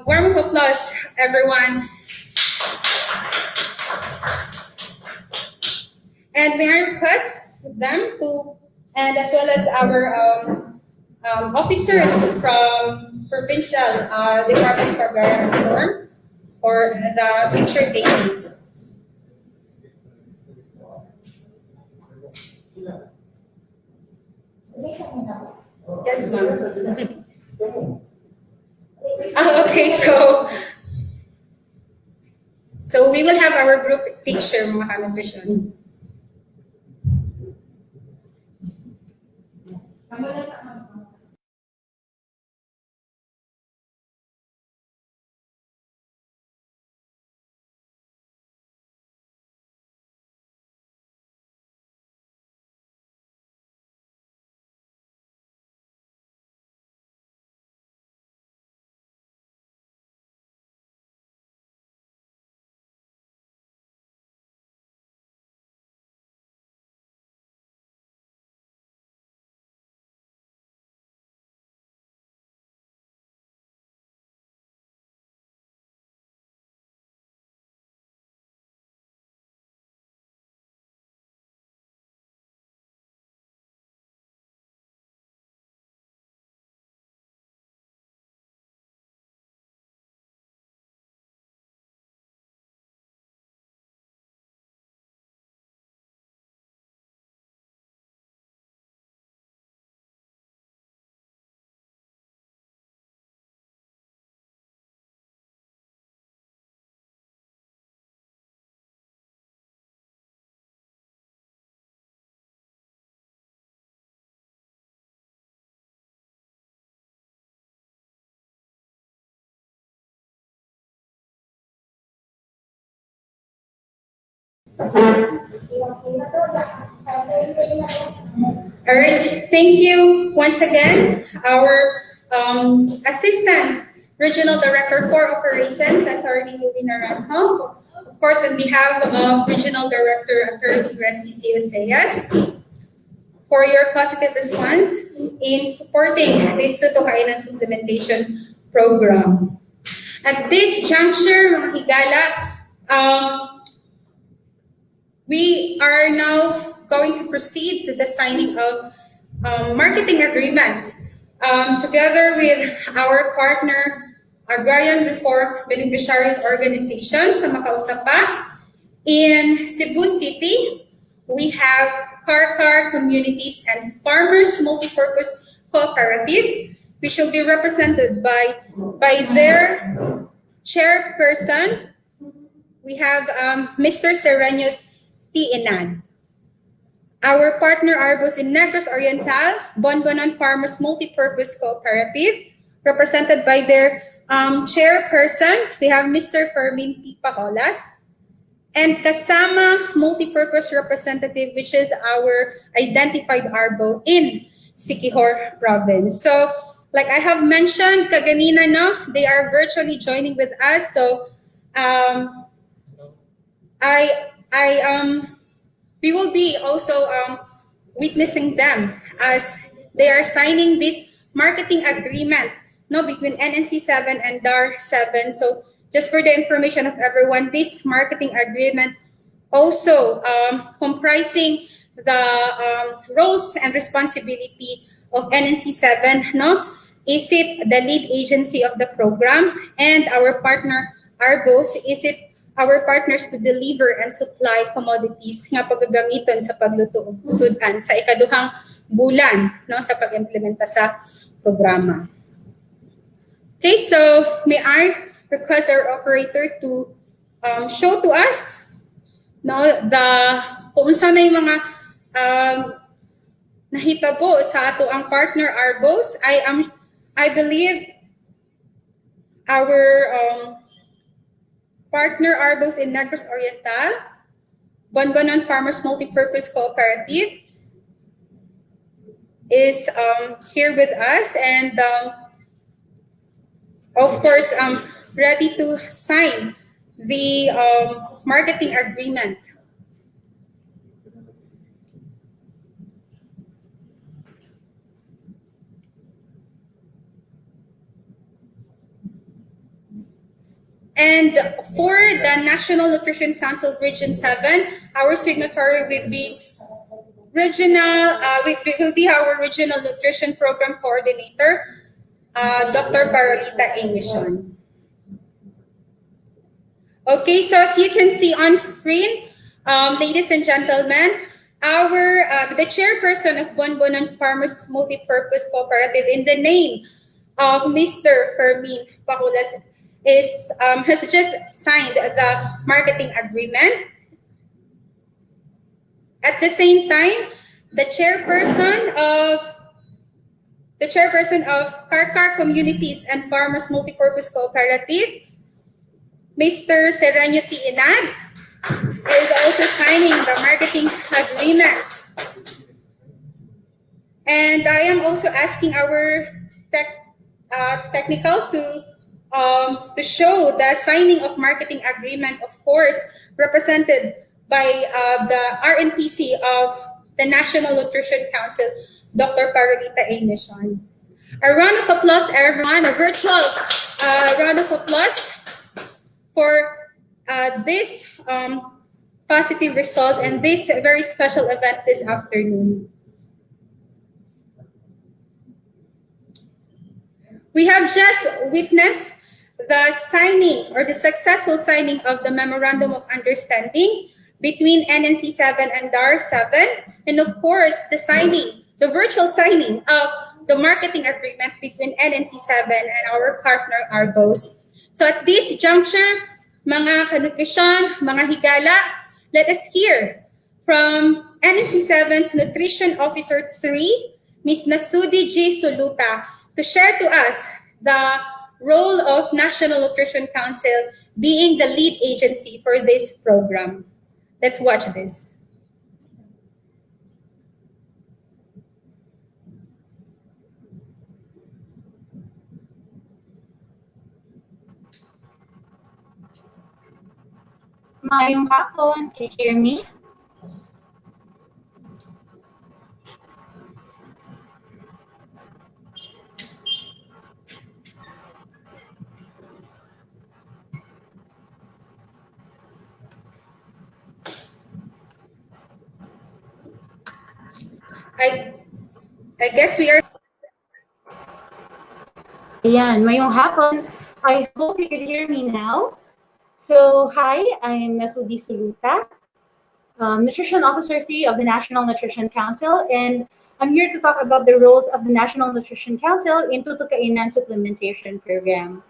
warm of applause, everyone. And may I request them to, and as well as our officers from Provincial Department for Agrarian Reform for the picture taking. Yes, ma'am. Okay, so we will have our group picture, mga ka-nutrition. All right, thank you once again, our Assistant Regional Director for Operations, Attorney Louie Naranjo. Of course, on behalf of Regional Director Attorney Resty Ceas, for your positive response in supporting this Tutuhain Supplementation Program. At this juncture, mga higala, we are now going to proceed to the signing of marketing agreement together with our partner Agrarian Reform Beneficiaries Organization sa Makausapa. In Cebu City, we have Car Communities and Farmers Multipurpose Cooperative, which will be represented by their chairperson. We have Mr. Ceremonial T. Our partner Arbos in Negros Oriental, Bonbonon Farmers Multipurpose Cooperative, represented by their chairperson. We have Mr. Fermin T. Pacolas. And Kasama Multipurpose Representative, which is our identified Arbo in Siquijor Province. So, like I have mentioned, kaganina, no, they are virtually joining with us. So, we will be also witnessing them as they are signing this marketing agreement, no, between NNC7 and DAR7. So just for the information of everyone, this marketing agreement also comprising the roles and responsibility of NNC7, no, ISIP, the lead agency of the program, and our partner Arbos, ISIP, our partners to deliver and supply commodities nga pagagamiton sa pagluto ug pusudan sa ikaduhang bulan, no, sa pag-implementa sa programa. Okay, so may I request our operator to show to us, no, the kung unsa na yung mga nahitabo sa ato ang partner Arbos, I believe our partner Arbos in Negros Oriental, Bonbonon Farmers Multipurpose Cooperative is here with us, and of course ready to sign the marketing agreement. And for the National Nutrition Council Region 7, our signatory will be will be our Regional Nutrition Program Coordinator, Dr. Parolita Amision. Okay, so as you can see on screen, ladies and gentlemen, the chairperson of Bonbonon Farmers Multipurpose Cooperative, in the name of Mr. Fermin Paculas, has just signed the marketing agreement. At the same time, the chairperson of Karkar Communities and Farmers Multipurpose Cooperative, Mr. Serenio Inag, is also signing the marketing agreement. And I am also asking our technical to show the signing of marketing agreement, of course, represented by the RNPC of the National Nutrition Council, Dr. Parolita Amision. A round of applause, everyone, a virtual round of applause for this positive result and this very special event this afternoon. We have just witnessed the signing or the successful signing of the Memorandum of Understanding between NNC 7 and DAR 7, and of course the virtual signing of the marketing agreement between NNC 7 and our partner Arbos. So at this juncture, mga kanutrisyon, mga higala, let us hear from NNC 7's Nutrition Officer 3, Ms. Nasudi G. Suluta, to share to us the role of National Nutrition Council being the lead agency for this program. Let's watch this. Mayong hapon, can you hear me? I guess we are. Ayan, mayong hapon. I hope you can hear me now. So, hi, I'm Nasudi Suluta, Nutrition Officer 3 of the National Nutrition Council, and I'm here to talk about the roles of the National Nutrition Council in Tutukainan Supplementation Program.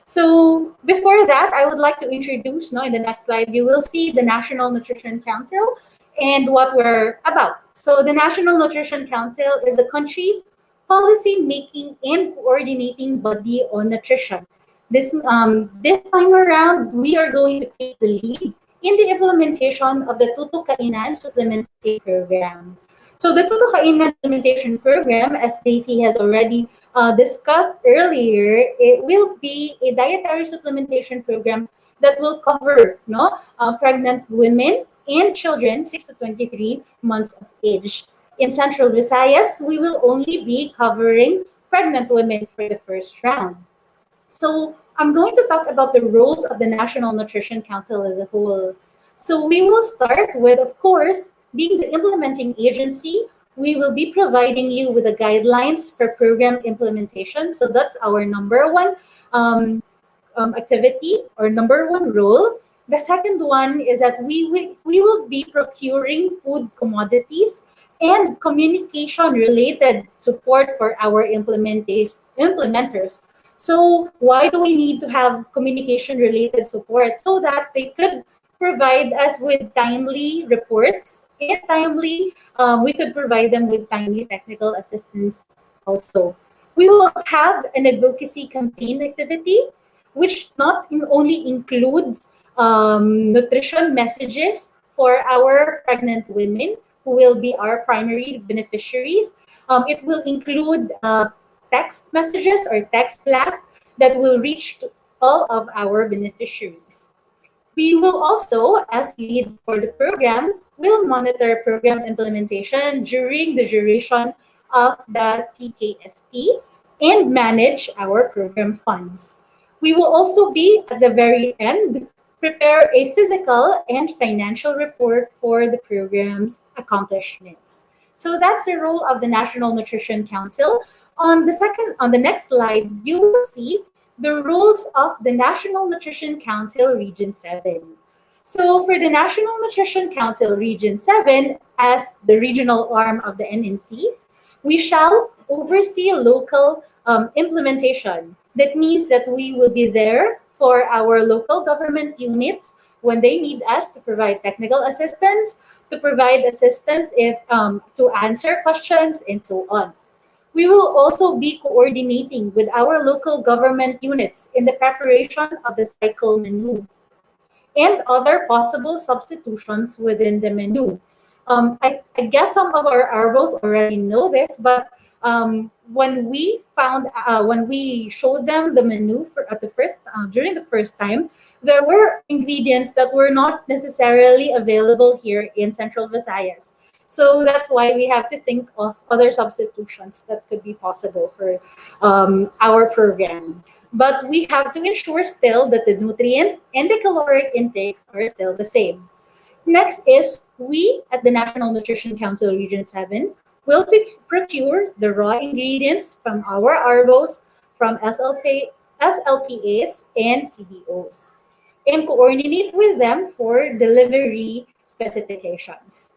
So, before that, I would like to introduce, in the next slide, you will see the National Nutrition Council and what we're about. So, the National Nutrition Council is the country's policy-making and coordinating body on nutrition. This time around, we are going to take the lead in the implementation of the Tutukainan Supplementation Program. So the Tutukainan Supplementation Program, as Stacy has already discussed earlier, it will be a dietary supplementation program that will cover pregnant women and children 6 to 23 months of age. In Central Visayas, we will only be covering pregnant women for the first round. So I'm going to talk about the roles of the National Nutrition Council as a whole. So we will start with, of course, being the implementing agency. We will be providing you with the guidelines for program implementation. So that's our number one activity or number one role. The second one is that we will be procuring food commodities and communication-related support for our implementers. So why do we need to have communication-related support? So that they could provide us with timely reports and timely, we could provide them with timely technical assistance also. We will have an advocacy campaign activity, which not only includes nutrition messages for our pregnant women who will be our primary beneficiaries. It will include text messages or text blasts that will reach to all of our beneficiaries. We will also, as lead for the program, will monitor program implementation during the duration of the TKSP and manage our program funds. We will also be at the very end prepare a physical and financial report for the program's accomplishments. So that's the role of the National Nutrition Council. On the next slide, you will see the roles of the National Nutrition Council Region 7. So for the National Nutrition Council Region 7, as the regional arm of the NNC, we shall oversee local implementation. That means that we will be there for our local government units when they need us to provide technical assistance, to provide assistance if to answer questions, and so on. We will also be coordinating with our local government units in the preparation of the cycle menu and other possible substitutions within the menu. I guess some of our arbos already know this, but when we showed them the menu during the first time, there were ingredients that were not necessarily available here in Central Visayas. So that's why we have to think of other substitutions that could be possible for our program. But we have to ensure still that the nutrient and the caloric intakes are still the same. Next is we at the National Nutrition Council Region 7 will procure the raw ingredients from our ARBOs, from SLPAs, and CBOs, and coordinate with them for delivery specifications.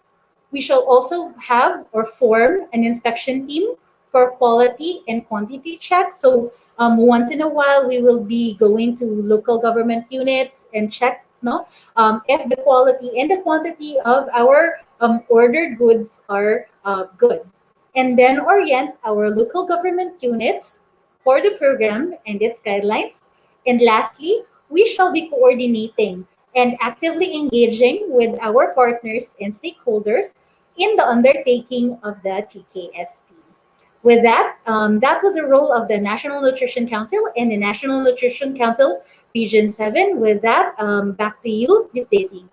We shall also have or form an inspection team for quality and quantity checks. So once in a while, we will be going to local government units and check if the quality and the quantity of our ordered goods are good. And then orient our local government units for the program and its guidelines. And lastly, we shall be coordinating and actively engaging with our partners and stakeholders in the undertaking of the TKSP. With that, that was the role of the National Nutrition Council and the National Nutrition Council Region 7. With that, back to you, Ms. Daisy.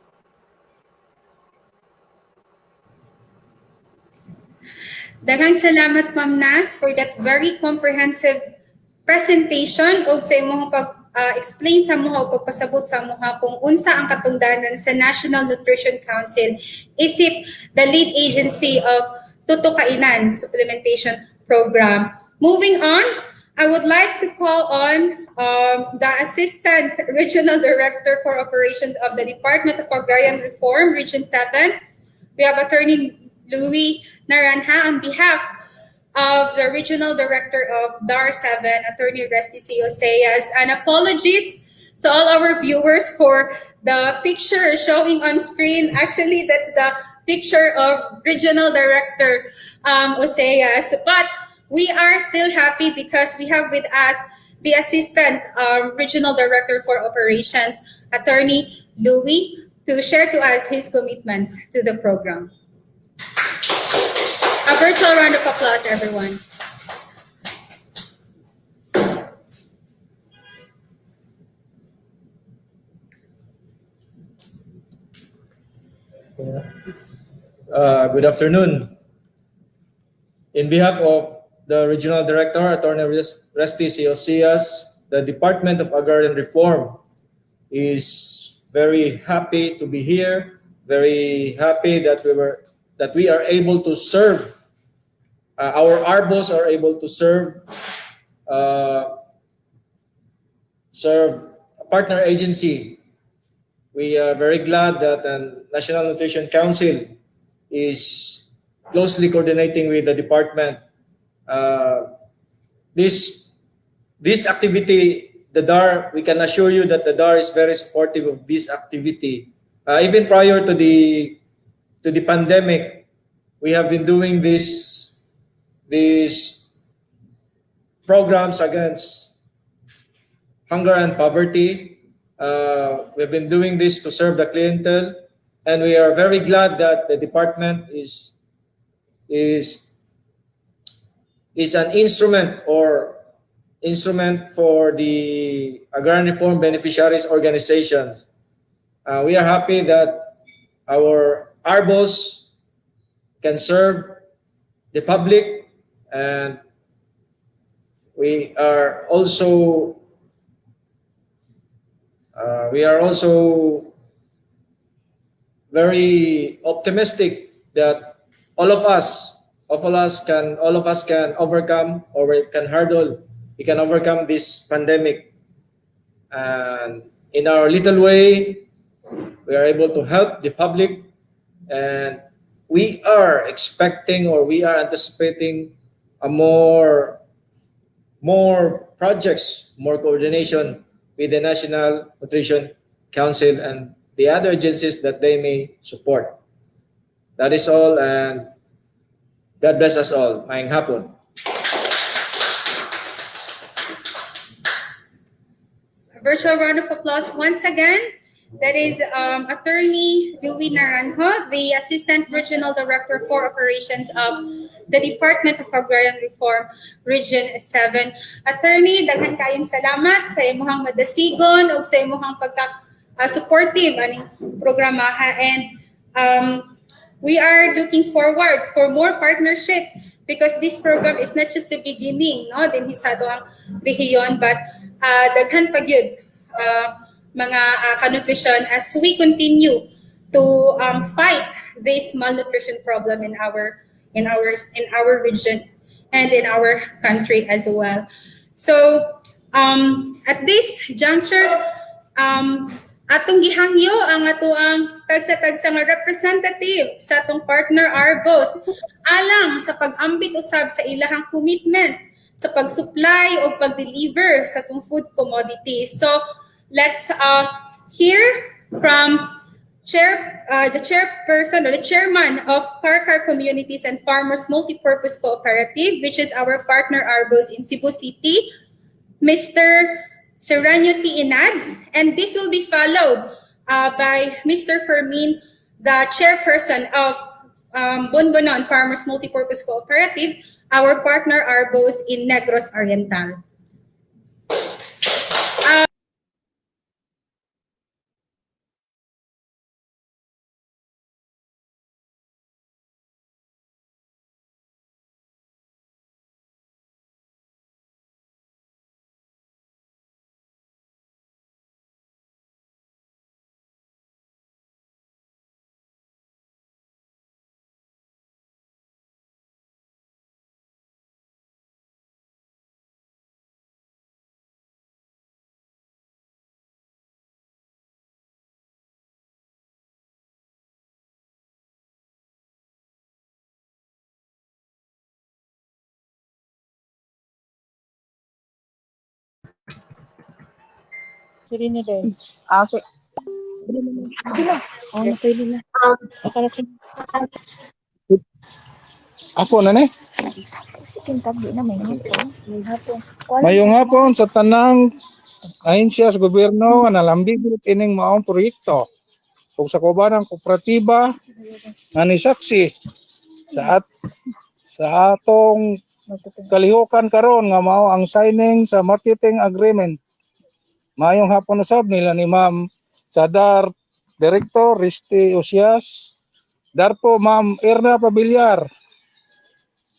Daghang salamat, Ma'am Nas, for that very comprehensive presentation o sa imong pag-explain sa mga o pagpasabot sa mga kung unsa ang katungdanan sa National Nutrition Council isip the lead agency of Tutukainan Supplementation Program. Moving on, I would like to call on the Assistant Regional Director for Operations of the Department of Agrarian Reform, Region 7. We have Attorney Louis Naranha on behalf of the Regional Director of DAR 7, Attorney Resty C. Oseas, and apologies to all our viewers for the picture showing on screen. Actually, that's the picture of Regional Director Oseas, but we are still happy because we have with us the Assistant Regional Director for Operations, Attorney Louis, to share to us his commitments to the program. A virtual round of applause, everyone. Good afternoon. In behalf of the Regional Director, Attorney Resty C. Oseas, the Department of Agrarian Reform is very happy to be here. Very happy that we are able to serve. Our ARBOs are able to serve a partner agency. We are very glad that the National Nutrition Council is closely coordinating with the department. This activity, the DAR, we can assure you that the DAR is very supportive of this activity. Even prior to the to the pandemic, we have been doing these programs against hunger and poverty. We've been doing this to serve the clientele, and we are very glad that the department is an instrument for the Agrarian Reform Beneficiaries Organizations. We are happy that our ARBOs can serve the public, and we are also very optimistic that all of us can overcome, or we can overcome this pandemic, and in our little way we are able to help the public, and we are expecting, or we are anticipating more projects, more coordination with the National Nutrition Council and the other agencies that they may support. That is all, and God bless us all. Maayong hapon. A virtual round of applause once again. That is Attorney Dewey Naranjo, the Assistant Regional Director for Operations of the Department of Agrarian Reform, Region 7. Attorney, daghan kayong salamat sa imuhang madasigon o sa imuhang pagka-supportive aning programaha. And we are looking forward for more partnership, because this program is not just the beginning, no, din sa ato ang rehiyon, but daghan pag yun mga ka-nutrition as we continue to fight this malnutrition problem in our region and in our country as well. So at this juncture, atong gihangyo ang atoang tagsa-tagsa nga representative sa atong partner ARBOS alang sa pag-ambit usab sa ilahang commitment sa pag-supply o pag-deliver sa atong food commodities. So let's hear from the chairperson or the chairman of Karkar Communities and Farmers Multipurpose Cooperative, which is our partner ARBOS in Cebu City, Mr. Ceremonial, and this will be followed by Mr. Fermin, the chairperson of Bonbonon Farmers Multipurpose Cooperative, our partner ARBOS in Negros Oriental. Sige na din. Sige na. Pwede na. Ako na ni. Mayong hapon sa tanang ahensya sa gobyerno nga nalambigit ining maong proyekto ug sa kaubanang kooperatiba nga nisaksi sa atong kalihukan karon nga mao ang signing sa marketing agreement. Mayong hapon usab nila ni Ma'am Sadar Director Risti Usias, Darpo Ma'am Erna Pabiliar,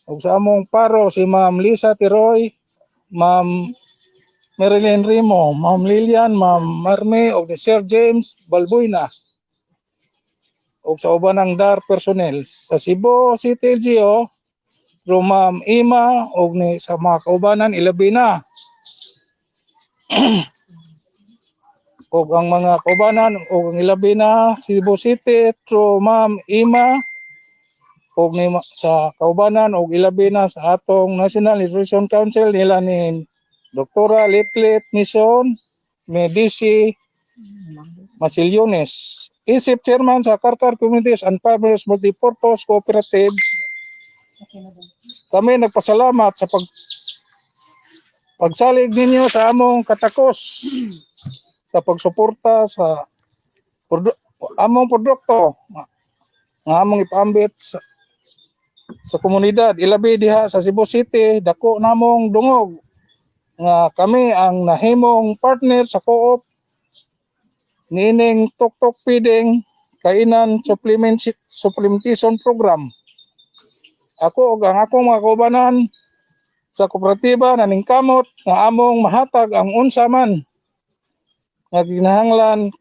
ug sa among paro si Ma'am Lisa Tiroy, Ma'am Marilyn Rimo, Ma'am Lilian, Ma'am Marme ug ni Sir James Balbuena, ug sa uban ng DAR personnel sa Cebu City LGO, through Ma'am Ima ug ni sa mga kaubanan ilabi na ug ang mga kaubanan ug ilabi na Cebu City through Ma'am Ima ug ni sa kaubanan ug ilabi na sa atong National Nutrition Council nila ni Doktora Litlit Mission Medici Masillones isip chairman sa Karkar Communities and Farmers Multipurpose Cooperative, kami nagpasalamat sa pagsalig ninyo sa among katakos sa pagsuporta sa among produkto nga among ipaambit sa komunidad, ilabi diha sa Cebu City. Dako namong dungog nga kami ang nahimong partner sa co-op nining tuktok feeding kainan supplementation program. Ako ug ang akong mga kaubanan sa kooperatiba naningkamot nga among mahatag ang unsa man nga ginahanglan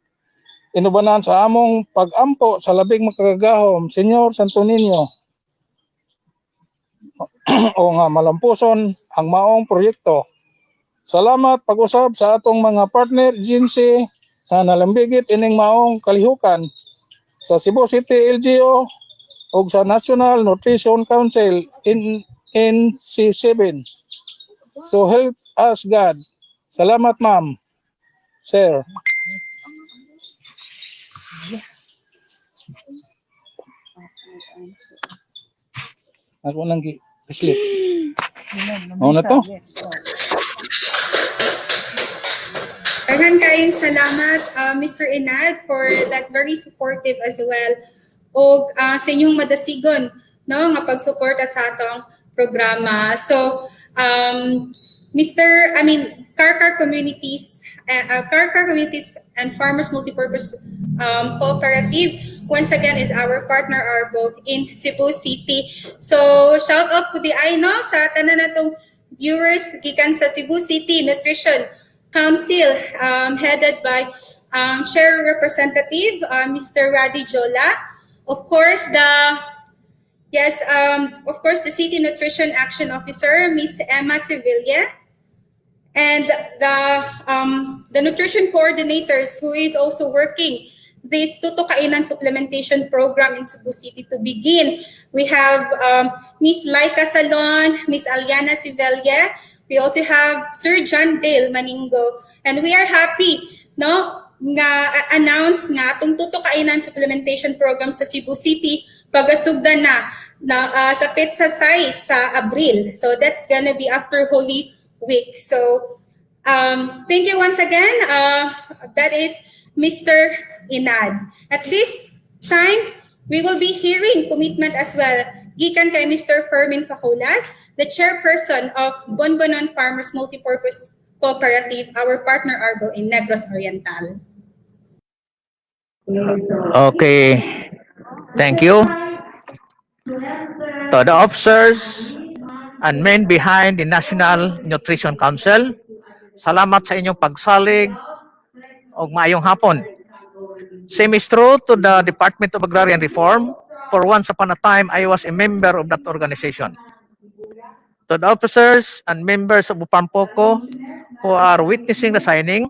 inubanan sa among pag-ampo sa labing makagagahom, Senyor Santo Niño, o nga malampuson ang maong proyekto. Salamat pag-usab sa atong mga partner agency na nalambigit ining maong kalihukan sa Cebu City LGU o sa National Nutrition Council in NC7. So help us God. Salamat ma'am. Sir. Ako nang sleep. Ano na to? Daghang kayong salamat, Mr. Inad, for that very supportive as well. O sa inyong madasigon, no, nga pagsuporta sa atong programa. So, Karkar Communities and Farmers Multipurpose Cooperative, once again, is our partner Arbo in Cebu City. So, shout out to the no, sa tanan natong viewers gikan sa Cebu City Nutrition Council, headed by Chair Representative Mr. Radi Jola. Of course, the City Nutrition Action Officer, Miss Emma Sevilla, and the nutrition coordinators who is also working this Tuto Kainan supplementation program in Cebu City to begin. We have Miss Laika Salon, Miss Aliana Sevilla. We also have Sir John Dale Maningo, and we are happy, no, nga announce nga atong Tuto Kainan supplementation program sa Cebu City pagasugdan na sa pizza size sa Abril. So that's gonna be after Holy Week. So thank you once again. That is Mr. Inad. At this time, we will be hearing commitment as well gikan kay Mr. Fermin Cajolas, the chairperson of Bonbonon Farmers Multipurpose Cooperative, our partner Arbo in Negros Oriental. Okay, thank you to the officers and men behind the National Nutrition Council. Salamat sa inyong pagsalig og maayong hapon. Same is true to the Department of Agrarian Reform. For once upon a time, I was a member of that organization. To the officers and members of Bupampoko who are witnessing the signing,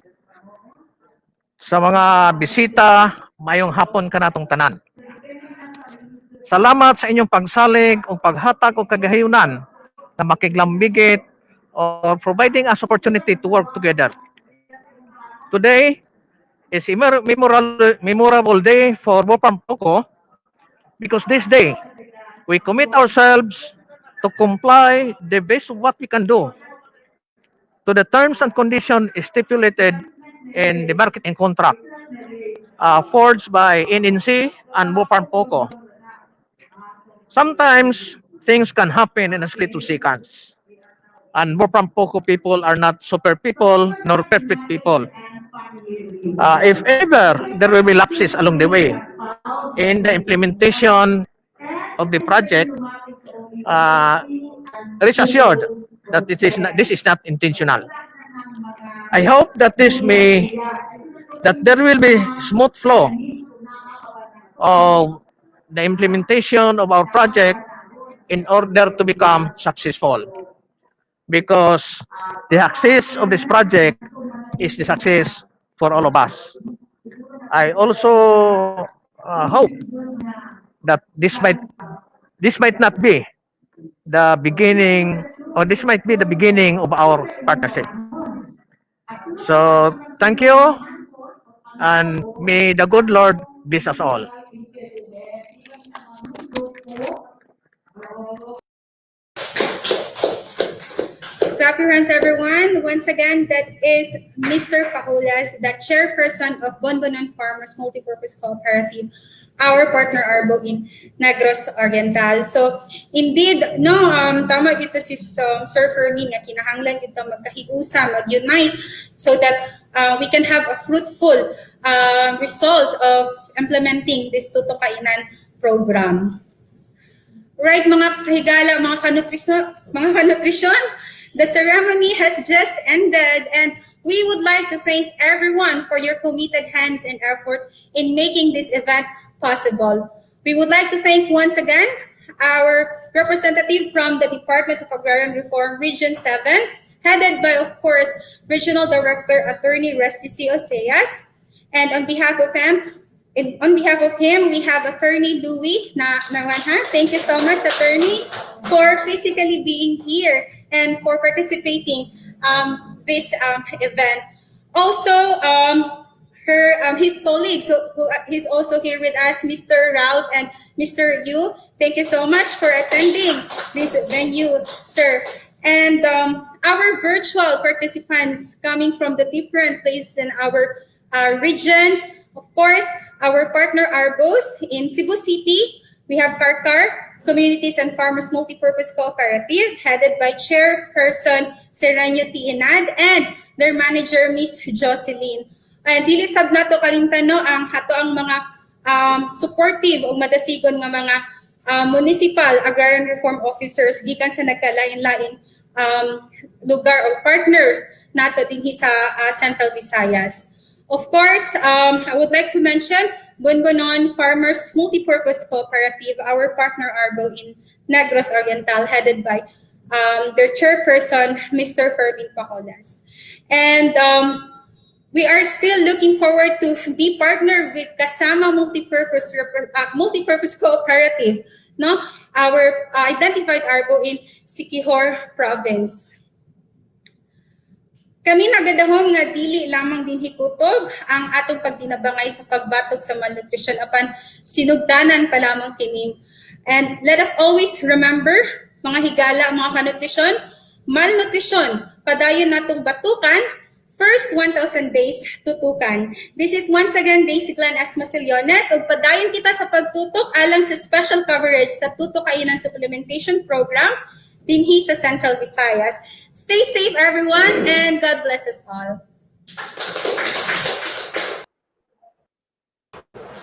sa mga bisita, mayong hapon ka natong tanan. Salamat sa inyong pagsalig o paghatag o kagahayunan na makiglambigit or providing us opportunity to work together. Today is a memorable day for Bupampoko because this day we commit ourselves to comply the best of what we can do to the terms and conditions stipulated in the marketing contract forged by NNC and Bupampoko. Sometimes things can happen in a split of seconds. And Bupampoko people are not super people nor perfect people. If ever there will be lapses along the way in the implementation of the project, rest assured that this is not intentional. I hope that there will be smooth flow of the implementation of our project in order to become successful. Because the success of this project is the success for all of us. I also hope that this might not be the beginning, or this might be the beginning of our partnership. So thank you, and may the good Lord Bless us all. Clap your hands, everyone. Once again, that is Mr. Pajulas, the chairperson of Bonbonon Farmers Multipurpose Cooperative, our partner Arbo in Negros Oriental. So, indeed, no, tama ito si Sir Fermin na kinahanglan ito magkahiusa, mag-unite so that we can have a fruitful result of implementing this Tuto Kainan program. Right, mga kahigala, mga kanutrisyon, the ceremony has just ended and we would like to thank everyone for your committed hands and effort in making this event possible. We would like to thank once again our representative from the Department of Agrarian Reform, Region 7, headed by, of course, Regional Director Attorney Resty C. Oseas. And on behalf of him, we have Attorney Louie Nawanha. Thank you so much, Attorney, for physically being here and for participating this event. Also, his colleagues, who he's also here with us, Mr. Ralph and Mr. Yu. Thank you so much for attending this venue, sir. And our virtual participants coming from the different places in our region, of course, our partner Arbos in Cebu City. We have Karkar Communities and Farmers Multipurpose Cooperative, headed by Chairperson Serenio Tiinad and their manager, Miss Jocelyn. Dili sab nato kalintano ang hato ang mga supportive o madasigon nga mga municipal agrarian reform officers gikan sa nagkalain-lain lugar o partner nato dinhi sa Central Visayas. Of course, I would like to mention Bonbonon Farmers Multipurpose Cooperative, our partner Arbo in Negros Oriental, headed by their chairperson, Mr. Fermin Pajolas. And we are still looking forward to be partnered with Kasama Multipurpose Cooperative, no? Our identified Arbo in Siquijor Province. Kami nagadahom nga dili lamang din hikutob ang atong pagdinabangay sa pagbatog sa malnutrisyon apan sinugdanan pa lamang kining. And let us always remember, mga higala, mga kanutrisyon, malnutrisyon, padayon natong batukan, first 1,000 days tutukan. This is once again Daisy Glenn S. Masillones ug padayon kita sa pagtutok alang sa special coverage sa Tuto Kainan Supplementation Program dinhi sa Central Visayas. Stay safe, everyone, and God bless us all.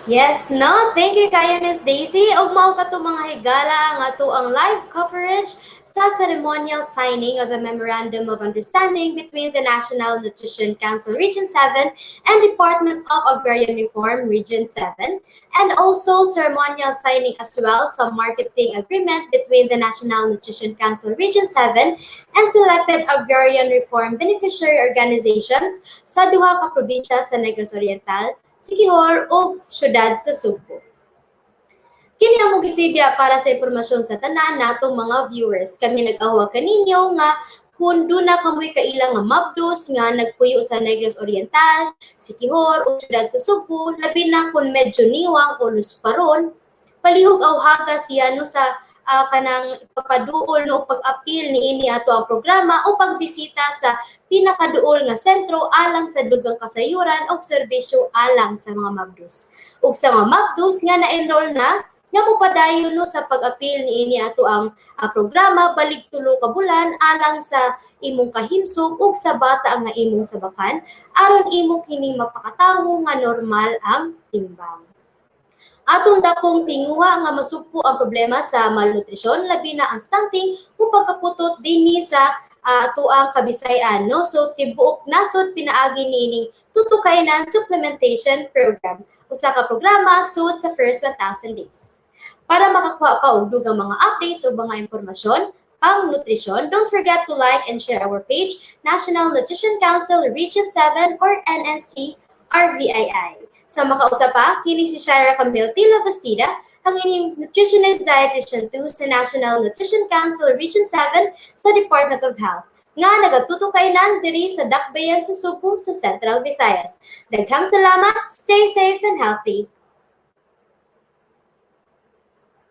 Yes, no? Thank you kayo, Miss Daisy. Ug mao ka to mga higala ang ato ang live coverage sa ceremonial signing of the Memorandum of Understanding between the National Nutrition Council Region 7 and Department of Agrarian Reform Region 7, and also ceremonial signing as well sa marketing agreement between the National Nutrition Council Region 7 and selected agrarian reform beneficiary organizations sa duha ka probinsya sa Negros Oriental, Siquijor ug syudad sa Subo. Kini ang gisibya para sa impormasyon sa tanan natong mga viewers. Kami nag-ahwa kaninyo nga kung doon na kamoy kailang nga mabdos nga nagpuyo sa Negros Oriental, Siquijor o syudad sa Subo, labi na kung medyo niwang o lusparon, palihog awhaga siya no sa kanang ipapaduol no pag-apil niini ato ang programa o pagbisita sa pinakaduol nga sentro alang sa dugang kasayuran o serbisyo alang sa mga mabdos. Ug sa mga mabdos nga na-enroll na nga mopadayon no sa pag-apil niini ato ang programa balik tulo ka bulan alang sa imong kahimsog ug sa bata nga imong sabakan aron imo kining mapakatawo nga normal ang timbang. Atong dakong tinguha nga masugpo ang problema sa malnutrisyon labi na ang stunting o pagkaputot dinhi sa ato ang Kabisayan, no? So tibuok nasod pinaagi nining Tuto Kainan Supplementation Program. Usa ka programa sud sa first 1,000 days. Para makakuha pa og dugang mga updates o mga impormasyon pang nutrisyon, don't forget to like and share our page, National Nutrition Council Region 7 or NNC RVII. Sa makausap pa, kini si Shira Camille Tila Bastida, ang inyong Nutritionist Dietitian 2 sa National Nutrition Council Region 7 sa Department of Health. Nga nagatuto kainan diri sa Dakbayan sa Subo sa Central Visayas. Daghang salamat, stay safe and healthy.